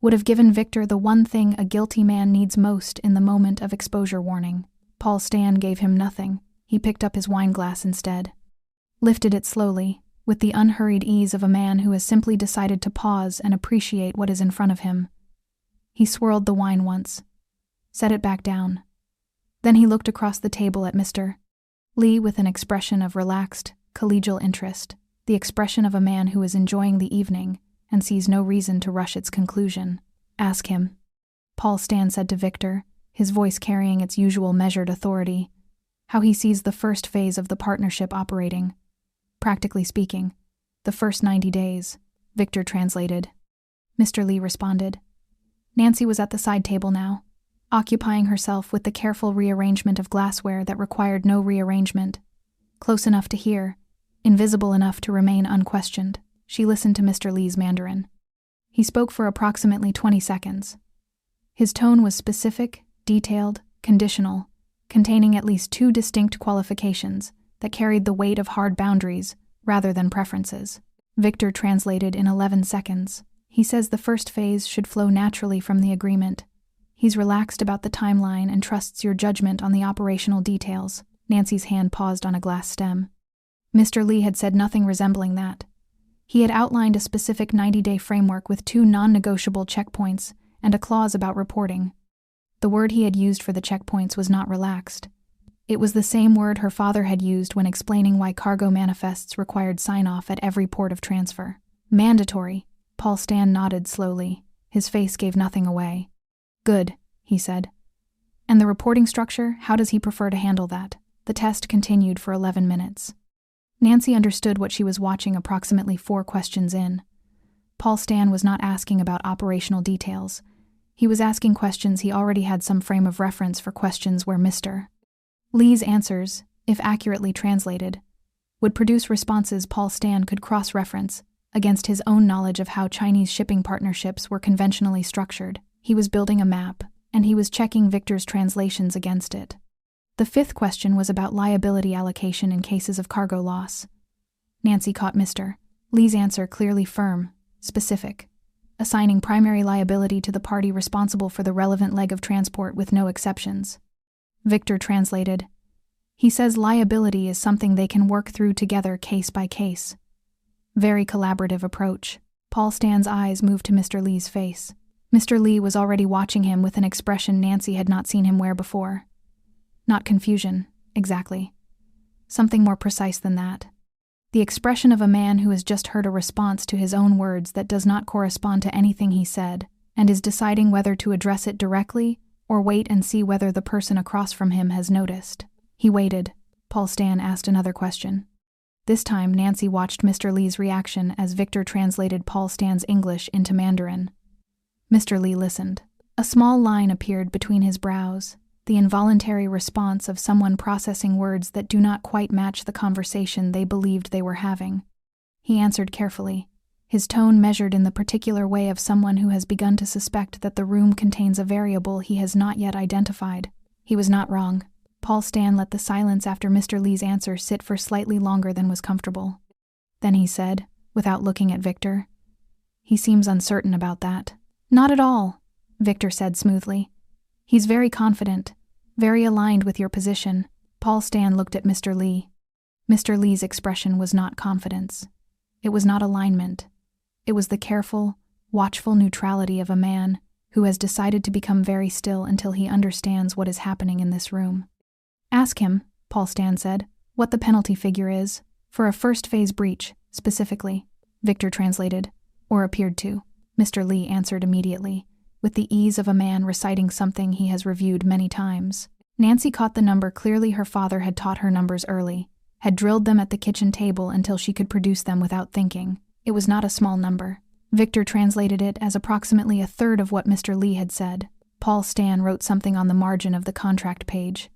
Would have given Victor the one thing a guilty man needs most in the moment of exposure warning. Paul Stan gave him nothing. He picked up his wineglass instead. Lifted it slowly, with the unhurried ease of a man who has simply decided to pause and appreciate what is in front of him. He swirled the wine once, set it back down. Then he looked across the table at Mr. Lee with an expression of relaxed, collegial interest, the expression of a man who is enjoying the evening and sees no reason to rush its conclusion. Ask him, Paul Stan said to Victor, his voice carrying its usual measured authority, how he sees the first phase of the partnership operating. Practically speaking, the first 90 days, Victor translated. Mr. Lee responded. Nancy was at the side table now, occupying herself with the careful rearrangement of glassware that required no rearrangement, close enough to hear, invisible enough to remain unquestioned. She listened to Mr. Lee's Mandarin. He spoke for approximately 20 seconds. His tone was specific, detailed, conditional, containing at least 2 distinct qualifications that carried the weight of hard boundaries rather than preferences. Victor translated in 11 seconds. He says the first phase should flow naturally from the agreement. He's relaxed about the timeline and trusts your judgment on the operational details. Nancy's hand paused on a glass stem. Mr. Lee had said nothing resembling that. He had outlined a specific 90-day framework with 2 non-negotiable checkpoints and a clause about reporting. The word he had used for the checkpoints was not relaxed. It was the same word her father had used when explaining why cargo manifests required sign-off at every port of transfer. Mandatory. Paul Stan nodded slowly. His face gave nothing away. Good, he said. And the reporting structure, how does he prefer to handle that? The test continued for 11 minutes. Nancy understood what she was watching approximately 4 questions in. Paul Stan was not asking about operational details. He was asking questions he already had some frame of reference for questions where Mr. Lee's answers, if accurately translated, would produce responses Paul Stan could cross-reference against his own knowledge of how Chinese shipping partnerships were conventionally structured. He was building a map, and he was checking Victor's translations against it. The 5th question was about liability allocation in cases of cargo loss. Nancy caught Mr. Lee's answer clearly firm, specific, assigning primary liability to the party responsible for the relevant leg of transport with no exceptions. Victor translated, "He says liability is something they can work through together case by case." Very collaborative approach. Paul Stan's eyes moved to Mr. Lee's face. Mr. Lee was already watching him with an expression Nancy had not seen him wear before. Not confusion, exactly. Something more precise than that. The expression of a man who has just heard a response to his own words that does not correspond to anything he said, and is deciding whether to address it directly or wait and see whether the person across from him has noticed. He waited. Paul Stan asked another question. This time, Nancy watched Mr. Lee's reaction as Victor translated Paul Stan's English into Mandarin. Mr. Lee listened. A small line appeared between his brows, the involuntary response of someone processing words that do not quite match the conversation they believed they were having. He answered carefully, his tone measured in the particular way of someone who has begun to suspect that the room contains a variable he has not yet identified. He was not wrong. Paul Stan let the silence after Mr. Lee's answer sit for slightly longer than was comfortable. Then he said, without looking at Victor, "He seems uncertain about that." "Not at all," Victor said smoothly. "He's very confident, very aligned with your position." Paul Stan looked at Mr. Lee. Mr. Lee's expression was not confidence. It was not alignment. It was the careful, watchful neutrality of a man who has decided to become very still until he understands what is happening in this room. "Ask him," Paul Stan said, "what the penalty figure is, for a first-phase breach, specifically." Victor translated, or appeared to. Mr. Lee answered immediately, with the ease of a man reciting something he has reviewed many times. Nancy caught the number clearly. Her father had taught her numbers early, had drilled them at the kitchen table until she could produce them without thinking. It was not a small number. Victor translated it as approximately a third of what Mr. Lee had said. Paul Stan wrote something on the margin of the contract page.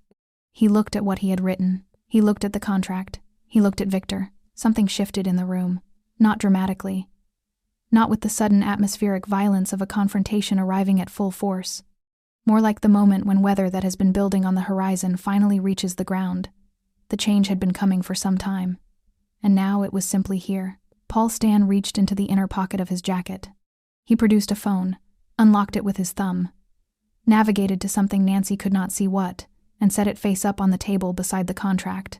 He looked at what he had written. He looked at the contract. He looked at Victor. Something shifted in the room. Not dramatically. Not with the sudden atmospheric violence of a confrontation arriving at full force. More like the moment when weather that has been building on the horizon finally reaches the ground. The change had been coming for some time. And now it was simply here. Paul Stan reached into the inner pocket of his jacket. He produced a phone, unlocked it with his thumb, navigated to something Nancy could not see what, and set it face up on the table beside the contract.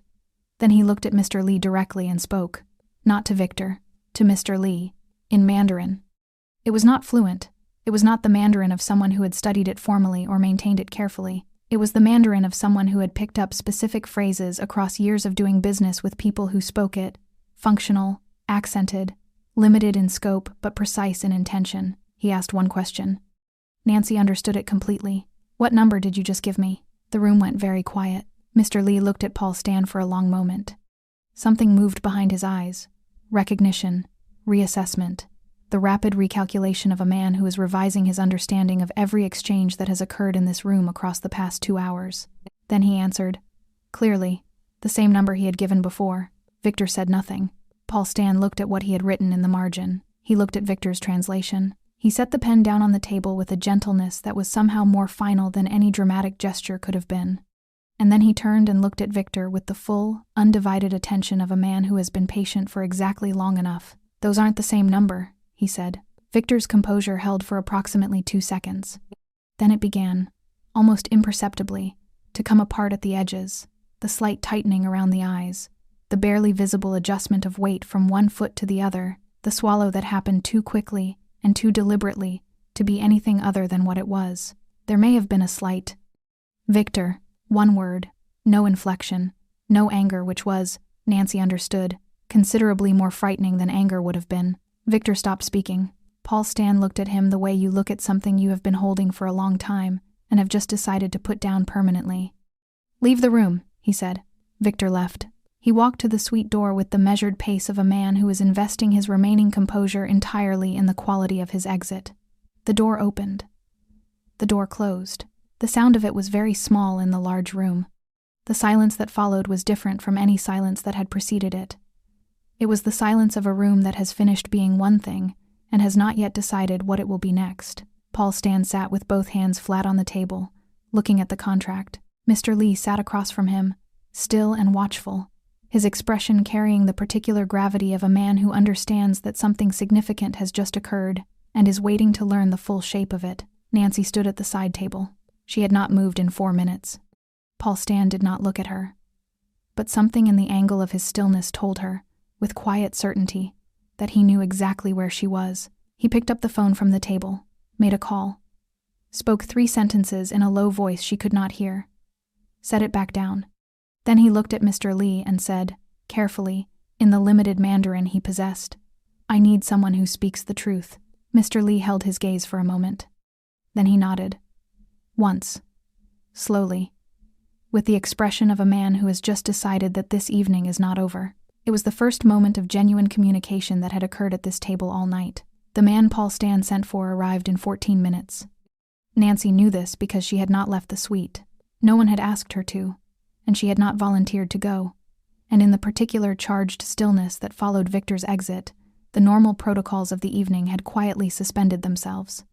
Then he looked at Mr. Lee directly and spoke, not to Victor, to Mr. Lee, in Mandarin. It was not fluent. It was not the Mandarin of someone who had studied it formally or maintained it carefully. It was the Mandarin of someone who had picked up specific phrases across years of doing business with people who spoke it, functional, accented, limited in scope but precise in intention. He asked one question. Nancy understood it completely. "What number did you just give me?" The room went very quiet. Mr. Lee looked at Paul Stan for a long moment. Something moved behind his eyes. Recognition, reassessment, the rapid recalculation of a man who is revising his understanding of every exchange that has occurred in this room across the past 2 hours. Then he answered, clearly, the same number he had given before. Victor said nothing. Paul Stan looked at what he had written in the margin. He looked at Victor's translation. He set the pen down on the table with a gentleness that was somehow more final than any dramatic gesture could have been. And then he turned and looked at Victor with the full, undivided attention of a man who has been patient for exactly long enough. "Those aren't the same number," he said. Victor's composure held for approximately 2 seconds. Then it began, almost imperceptibly, to come apart at the edges, the slight tightening around the eyes, the barely visible adjustment of weight from one foot to the other, the swallow that happened too quickly and too deliberately to be anything other than what it was. There may have been a slight. "Victor," one word, No inflection, no anger, which was, Nancy understood, considerably more frightening than anger would have been. Victor stopped speaking. Paul Stan looked at him the way you look at something you have been holding for a long time and have just decided to put down permanently. "Leave the room," he said. Victor left. He walked to the suite door with the measured pace of a man who is investing his remaining composure entirely in the quality of his exit. The door opened. The door closed. The sound of it was very small in the large room. The silence that followed was different from any silence that had preceded it. It was the silence of a room that has finished being one thing and has not yet decided what it will be next. Paul Stan sat with both hands flat on the table, looking at the contract. Mr. Lee sat across from him, still and watchful, his expression carrying the particular gravity of a man who understands that something significant has just occurred and is waiting to learn the full shape of it. Nancy stood at the side table. She had not moved in 4 minutes. Paul Stan did not look at her. But something in the angle of his stillness told her, with quiet certainty, that he knew exactly where she was. He picked up the phone from the table, made a call, spoke 3 sentences in a low voice she could not hear, set it back down. Then he looked at Mr. Lee and said, carefully, in the limited Mandarin he possessed, "I need someone who speaks the truth." Mr. Lee held his gaze for a moment. Then he nodded. Once. Slowly. With the expression of a man who has just decided that this evening is not over. It was the first moment of genuine communication that had occurred at this table all night. The man Paul Stan sent for arrived in 14 minutes. Nancy knew this because she had not left the suite. No one had asked her to, and she had not volunteered to go. And in the particular charged stillness that followed Victor's exit, the normal protocols of the evening had quietly suspended themselves.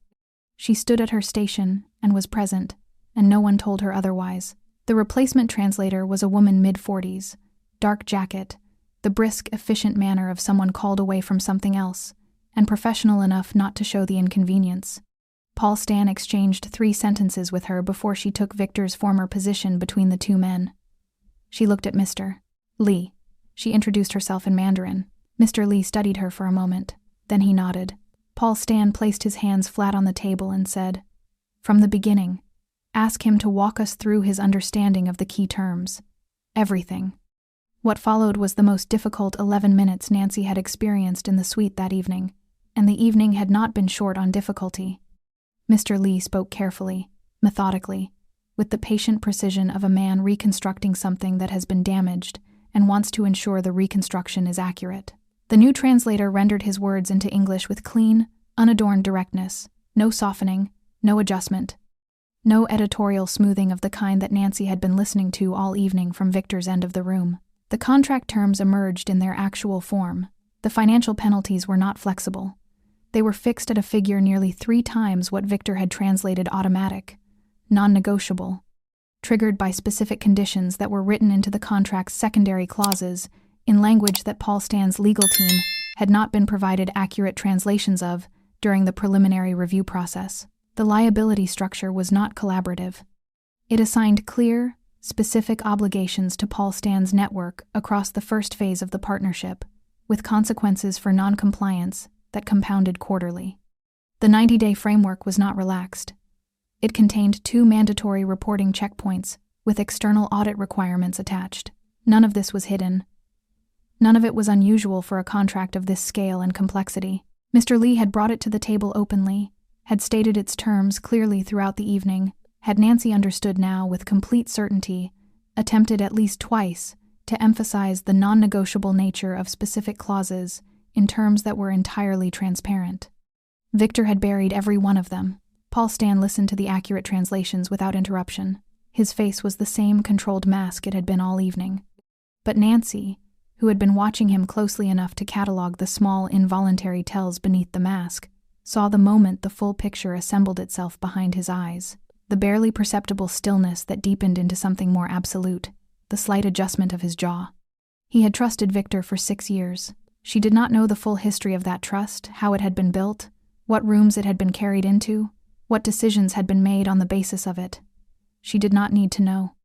She stood at her station and was present, and no one told her otherwise. The replacement translator was a woman mid-40s, dark jacket, the brisk, efficient manner of someone called away from something else, and professional enough not to show the inconvenience. Paul Stan exchanged 3 sentences with her before she took Victor's former position between the 2 men. She looked at Mr. Lee. She introduced herself in Mandarin. Mr. Lee studied her for a moment. Then he nodded. Paul Stan placed his hands flat on the table and said, "From the beginning, ask him to walk us through his understanding of the key terms. Everything." What followed was the most difficult 11 minutes Nancy had experienced in the suite that evening, and the evening had not been short on difficulty. Mr. Lee spoke carefully, methodically, with the patient precision of a man reconstructing something that has been damaged and wants to ensure the reconstruction is accurate. The new translator rendered his words into English with clean, unadorned directness, no softening, no adjustment, no editorial smoothing of the kind that Nancy had been listening to all evening from Victor's end of the room. The contract terms emerged in their actual form. The financial penalties were not flexible. They were fixed at a figure nearly 3 times what Victor had translated automatic, non-negotiable, triggered by specific conditions that were written into the contract's secondary clauses in language that Paul Stan's legal team had not been provided accurate translations of during the preliminary review process. The liability structure was not collaborative. It assigned clear, specific obligations to Paul Stan's network across the first phase of the partnership, with consequences for non-compliance that compounded quarterly. The 90-day framework was not relaxed. It contained 2 mandatory reporting checkpoints with external audit requirements attached. None of this was hidden. None of it was unusual for a contract of this scale and complexity. Mr. Lee had brought it to the table openly, had stated its terms clearly throughout the evening, had Nancy understood now with complete certainty, attempted at least twice to emphasize the non-negotiable nature of specific clauses in terms that were entirely transparent. Victor had buried every one of them. Paul Stan listened to the accurate translations without interruption. His face was the same controlled mask it had been all evening. But Nancy, who had been watching him closely enough to catalog the small, involuntary tells beneath the mask, saw the moment the full picture assembled itself behind his eyes. The barely perceptible stillness that deepened into something more absolute, the slight adjustment of his jaw. He had trusted Victor for 6 years. She did not know the full history of that trust, how it had been built, what rooms it had been carried into, what decisions had been made on the basis of it. She did not need to know.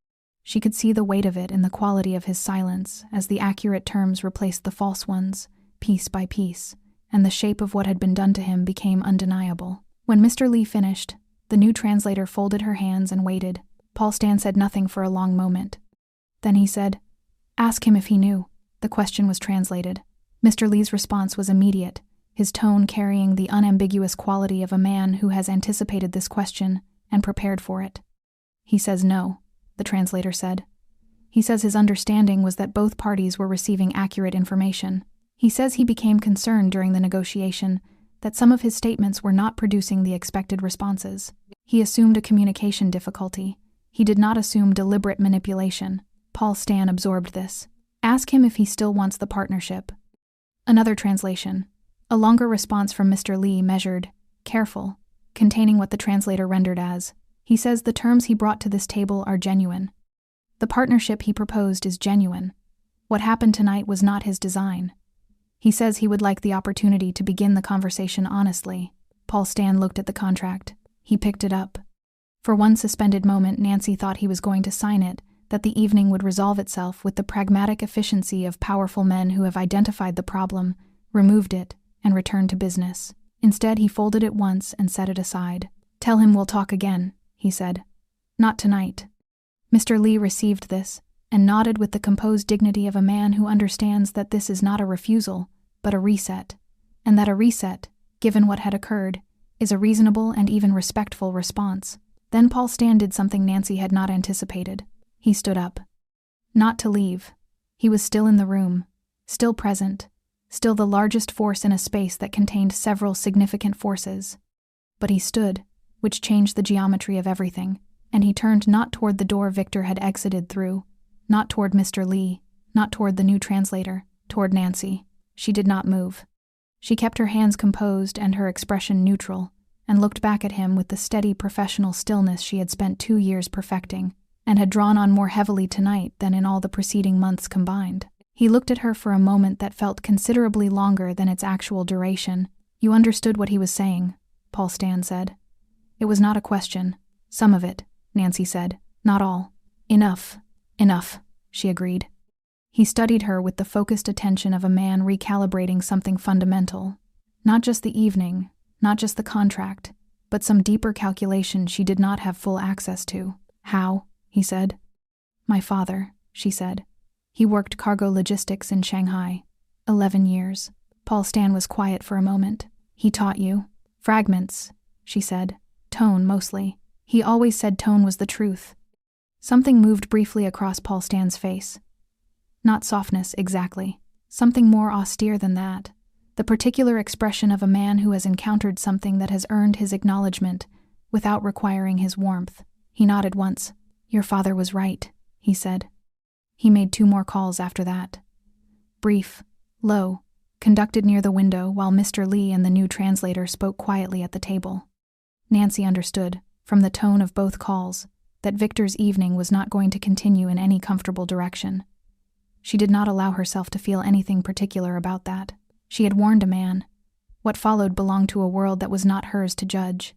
She could see the weight of it in the quality of his silence as the accurate terms replaced the false ones, piece by piece, and the shape of what had been done to him became undeniable. When Mr. Lee finished, the new translator folded her hands and waited. Paul Stan said nothing for a long moment. Then he said, "Ask him if he knew." The question was translated. Mr. Lee's response was immediate, his tone carrying the unambiguous quality of a man who has anticipated this question and prepared for it. "He says no," the translator said. "He says his understanding was that both parties were receiving accurate information. He says he became concerned during the negotiation that some of his statements were not producing the expected responses. He assumed a communication difficulty. He did not assume deliberate manipulation." Paul Stan absorbed this. "Ask him if he still wants the partnership." Another translation. A longer response from Mr. Lee measured, careful, containing what the translator rendered as, "He says the terms he brought to this table are genuine. The partnership he proposed is genuine. What happened tonight was not his design. He says he would like the opportunity to begin the conversation honestly." Paul Stan looked at the contract. He picked it up. For one suspended moment, Nancy thought he was going to sign it, that the evening would resolve itself with the pragmatic efficiency of powerful men who have identified the problem, removed it, and returned to business. Instead, he folded it once and set it aside. "Tell him we'll talk again," he said. "Not tonight." Mr. Lee received this and nodded with the composed dignity of a man who understands that this is not a refusal, but a reset, and that a reset, given what had occurred, is a reasonable and even respectful response. Then Paul Stan did something Nancy had not anticipated. He stood up. Not to leave. He was still in the room, still present, still the largest force in a space that contained several significant forces. But he stood, which changed the geometry of everything, and he turned not toward the door Victor had exited through, not toward Mr. Lee, not toward the new translator, toward Nancy. She did not move. She kept her hands composed and her expression neutral, and looked back at him with the steady professional stillness she had spent 2 years perfecting, and had drawn on more heavily tonight than in all the preceding months combined. He looked at her for a moment that felt considerably longer than its actual duration. "You understood what he was saying," Paul Stan said. "It was not a question. Some of it," Nancy said. "Not all." "Enough. Enough," she agreed. He studied her with the focused attention of a man recalibrating something fundamental. Not just the evening, not just the contract, but some deeper calculation she did not have full access to. "How?" he said. "My father," she said. "He worked cargo logistics in Shanghai. 11 years. Paul Stan was quiet for a moment. "He taught you?" "Fragments," she said. "Tone, mostly. He always said tone was the truth." Something moved briefly across Paul Stan's face. Not softness, exactly. Something more austere than that. The particular expression of a man who has encountered something that has earned his acknowledgement without requiring his warmth. He nodded once. "Your father was right," he said. He made 2 more calls after that. Brief, low, conducted near the window while Mr. Lee and the new translator spoke quietly at the table. Nancy understood, from the tone of both calls, that Victor's evening was not going to continue in any comfortable direction. She did not allow herself to feel anything particular about that. She had warned a man. What followed belonged to a world that was not hers to judge.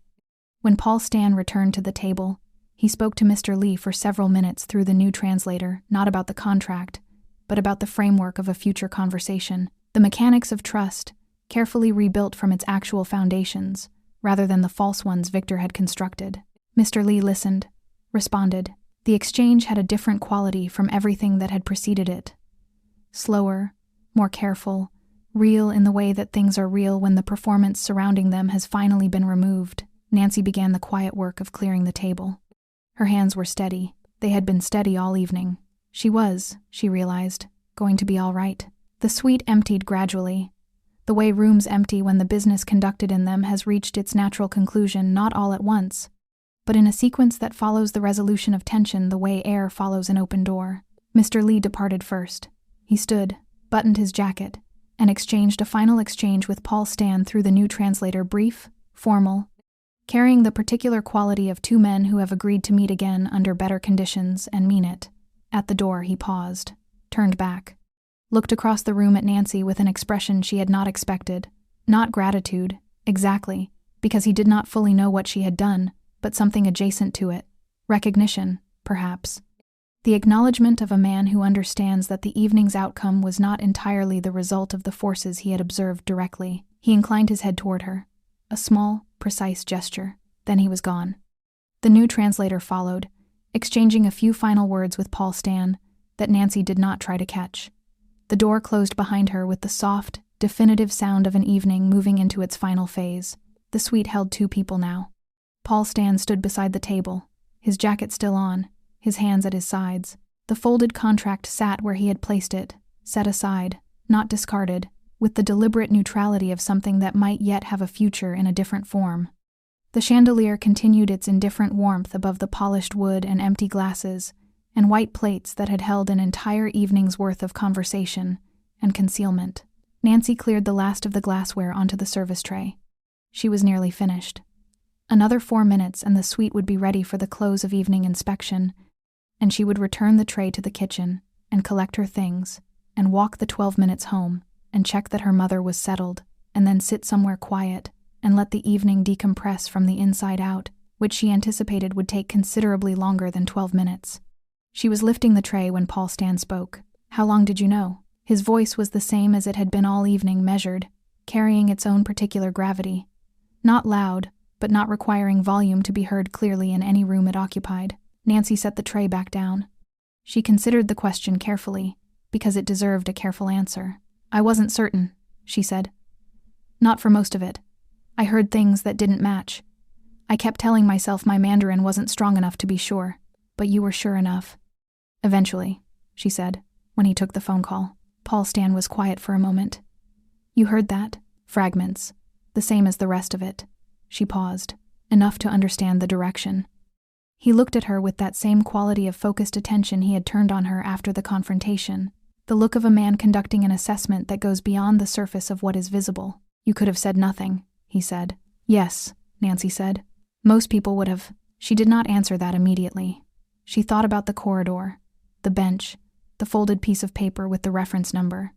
When Paul Stan returned to the table, he spoke to Mr. Lee for several minutes through the new translator, not about the contract, but about the framework of a future conversation, the mechanics of trust, carefully rebuilt from its actual foundations, rather than the false ones Victor had constructed. Mr. Lee listened, responded. The exchange had a different quality from everything that had preceded it. Slower, more careful, real in the way that things are real when the performance surrounding them has finally been removed. Nancy began the quiet work of clearing the table. Her hands were steady. They had been steady all evening. She was, she realized, going to be all right. The suite emptied gradually. The way rooms empty when the business conducted in them has reached its natural conclusion, not all at once, but in a sequence that follows the resolution of tension the way air follows an open door. Mr. Lee departed first. He stood, buttoned his jacket, and exchanged a final exchange with Paul Stan through the new translator, brief, formal, carrying the particular quality of 2 men who have agreed to meet again under better conditions and mean it. At the door he paused, turned back, looked across the room at Nancy with an expression she had not expected. Not gratitude, exactly, because he did not fully know what she had done, but something adjacent to it. Recognition, perhaps. The acknowledgement of a man who understands that the evening's outcome was not entirely the result of the forces he had observed directly. He inclined his head toward her. A small, precise gesture. Then he was gone. The new translator followed, exchanging a few final words with Paul Stan, that Nancy did not try to catch. The door closed behind her with the soft, definitive sound of an evening moving into its final phase. The suite held 2 people now. Paul Stan stood beside the table, his jacket still on, his hands at his sides. The folded contract sat where he had placed it, set aside, not discarded, with the deliberate neutrality of something that might yet have a future in a different form. The chandelier continued its indifferent warmth above the polished wood and empty glasses and white plates that had held an entire evening's worth of conversation and concealment. Nancy cleared the last of the glassware onto the service tray. She was nearly finished. Another 4 minutes and the suite would be ready for the close of evening inspection, and she would return the tray to the kitchen and collect her things and walk the 12 minutes home and check that her mother was settled, and then sit somewhere quiet and let the evening decompress from the inside out, which she anticipated would take considerably longer than 12 minutes. She was lifting the tray when Paul Stan spoke. "How long did you know?" His voice was the same as it had been all evening, measured, carrying its own particular gravity. Not loud, but not requiring volume to be heard clearly in any room it occupied. Nancy set the tray back down. She considered the question carefully, because it deserved a careful answer. "I wasn't certain," she said. "Not for most of it. I heard things that didn't match. I kept telling myself my Mandarin wasn't strong enough to be sure, but you were sure enough." "Eventually," she said, when he took the phone call. Paul Stan was quiet for a moment. "You heard that?" "Fragments. The same as the rest of it." She paused, enough to understand the direction. He looked at her with that same quality of focused attention he had turned on her after the confrontation, the look of a man conducting an assessment that goes beyond the surface of what is visible. "You could have said nothing," he said. "Yes," Nancy said. "Most people would have." She did not answer that immediately. She thought about the corridor, the bench, the folded piece of paper with the reference number.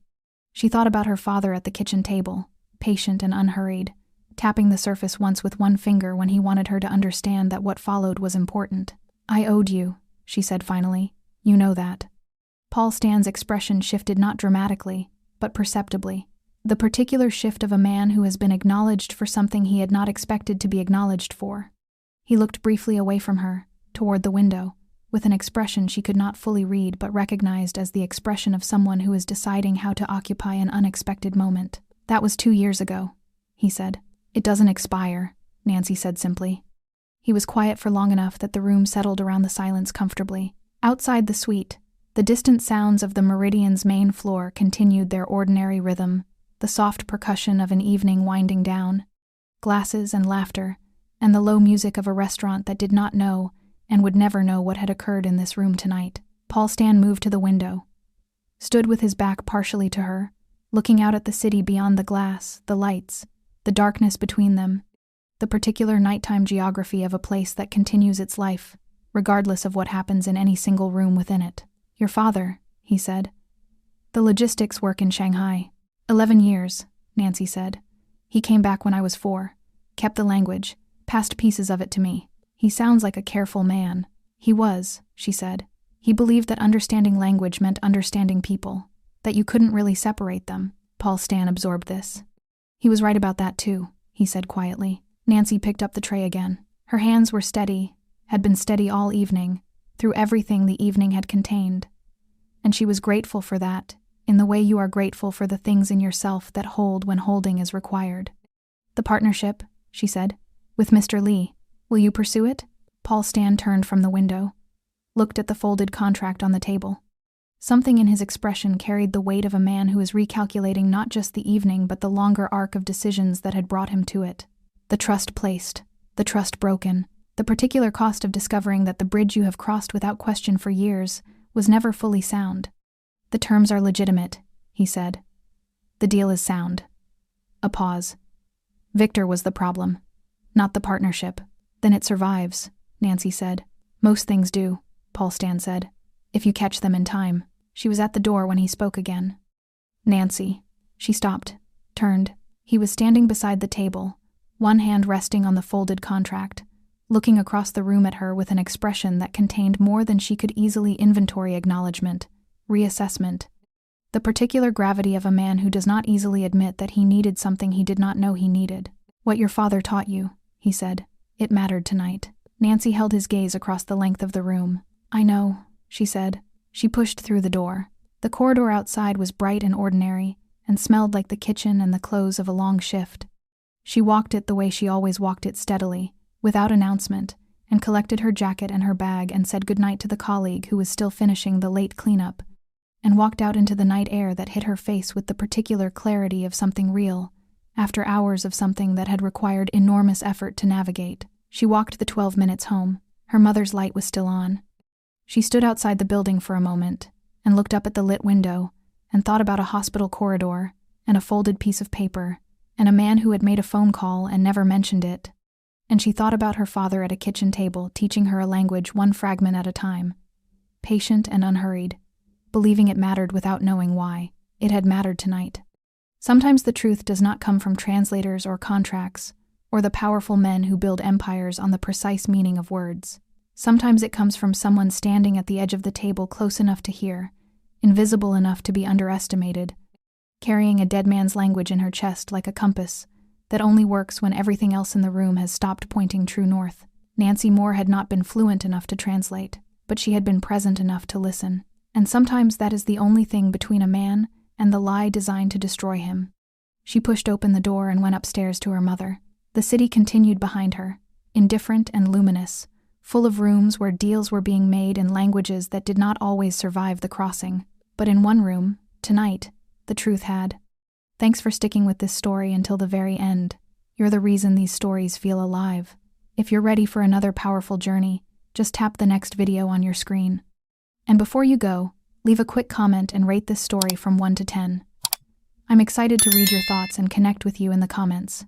She thought about her father at the kitchen table, patient and unhurried, tapping the surface once with one finger when he wanted her to understand that what followed was important. "I owed you," she said finally. "You know that." Paul Stan's expression shifted not dramatically, but perceptibly. The particular shift of a man who has been acknowledged for something he had not expected to be acknowledged for. He looked briefly away from her, toward the window, with an expression she could not fully read but recognized as the expression of someone who is deciding how to occupy an unexpected moment. "That was 2 years ago," he said. "It doesn't expire," Nancy said simply. He was quiet for long enough that the room settled around the silence comfortably. Outside the suite, the distant sounds of the Meridian's main floor continued their ordinary rhythm, the soft percussion of an evening winding down, glasses and laughter, and the low music of a restaurant that did not know and would never know what had occurred in this room tonight. Paul Stan moved to the window, stood with his back partially to her, looking out at the city beyond the glass, the lights, the darkness between them, the particular nighttime geography of a place that continues its life, regardless of what happens in any single room within it. "Your father," he said. "The logistics work in Shanghai." 11 years, Nancy said. "He came back when I was 4, kept the language, passed pieces of it to me. He sounds like a careful man." "He was," she said. "He believed that understanding language meant understanding people, that you couldn't really separate them." Paul Stan absorbed this. "He was right about that too," he said quietly. Nancy picked up the tray again. Her hands were steady, had been steady all evening, through everything the evening had contained. And she was grateful for that, in the way you are grateful for the things in yourself that hold when holding is required. "The partnership," she said, "with Mr. Lee. Will you pursue it?" Paul Stan turned from the window, looked at the folded contract on the table. Something in his expression carried the weight of a man who is recalculating not just the evening but the longer arc of decisions that had brought him to it. The trust placed, the trust broken, the particular cost of discovering that the bridge you have crossed without question for years was never fully sound. "The terms are legitimate," he said. "The deal is sound." A pause. "Victor was the problem, not the partnership." "Then it survives," Nancy said. "Most things do," Paul Stan said, "if you catch them in time." She was at the door when he spoke again. "Nancy." She stopped, turned. He was standing beside the table, one hand resting on the folded contract, looking across the room at her with an expression that contained more than she could easily inventory: acknowledgement, reassessment, the particular gravity of a man who does not easily admit that he needed something he did not know he needed. "What your father taught you," he said. "It mattered tonight." Nancy held his gaze across the length of the room. "I know," she said. She pushed through the door. The corridor outside was bright and ordinary, and smelled like the kitchen and the close of a long shift. She walked it the way she always walked it, steadily, without announcement, and collected her jacket and her bag and said goodnight to the colleague who was still finishing the late cleanup, and walked out into the night air that hit her face with the particular clarity of something real, after hours of something that had required enormous effort to navigate. She walked the 12 minutes home. Her mother's light was still on. She stood outside the building for a moment, and looked up at the lit window, and thought about a hospital corridor, and a folded piece of paper, and a man who had made a phone call and never mentioned it. And she thought about her father at a kitchen table teaching her a language one fragment at a time, patient and unhurried, believing it mattered without knowing why. It had mattered tonight. Sometimes the truth does not come from translators or contracts, or the powerful men who build empires on the precise meaning of words. Sometimes it comes from someone standing at the edge of the table, close enough to hear, invisible enough to be underestimated, carrying a dead man's language in her chest like a compass that only works when everything else in the room has stopped pointing true north. Nancy Moore had not been fluent enough to translate, but she had been present enough to listen. And sometimes that is the only thing between a man and the lie designed to destroy him. She pushed open the door and went upstairs to her mother. The city continued behind her, indifferent and luminous, full of rooms where deals were being made in languages that did not always survive the crossing. But in one room, tonight, the truth had. Thanks for sticking with this story until the very end. You're the reason these stories feel alive. If you're ready for another powerful journey, just tap the next video on your screen. And before you go, leave a quick comment and rate this story from 1 to 10. I'm excited to read your thoughts and connect with you in the comments.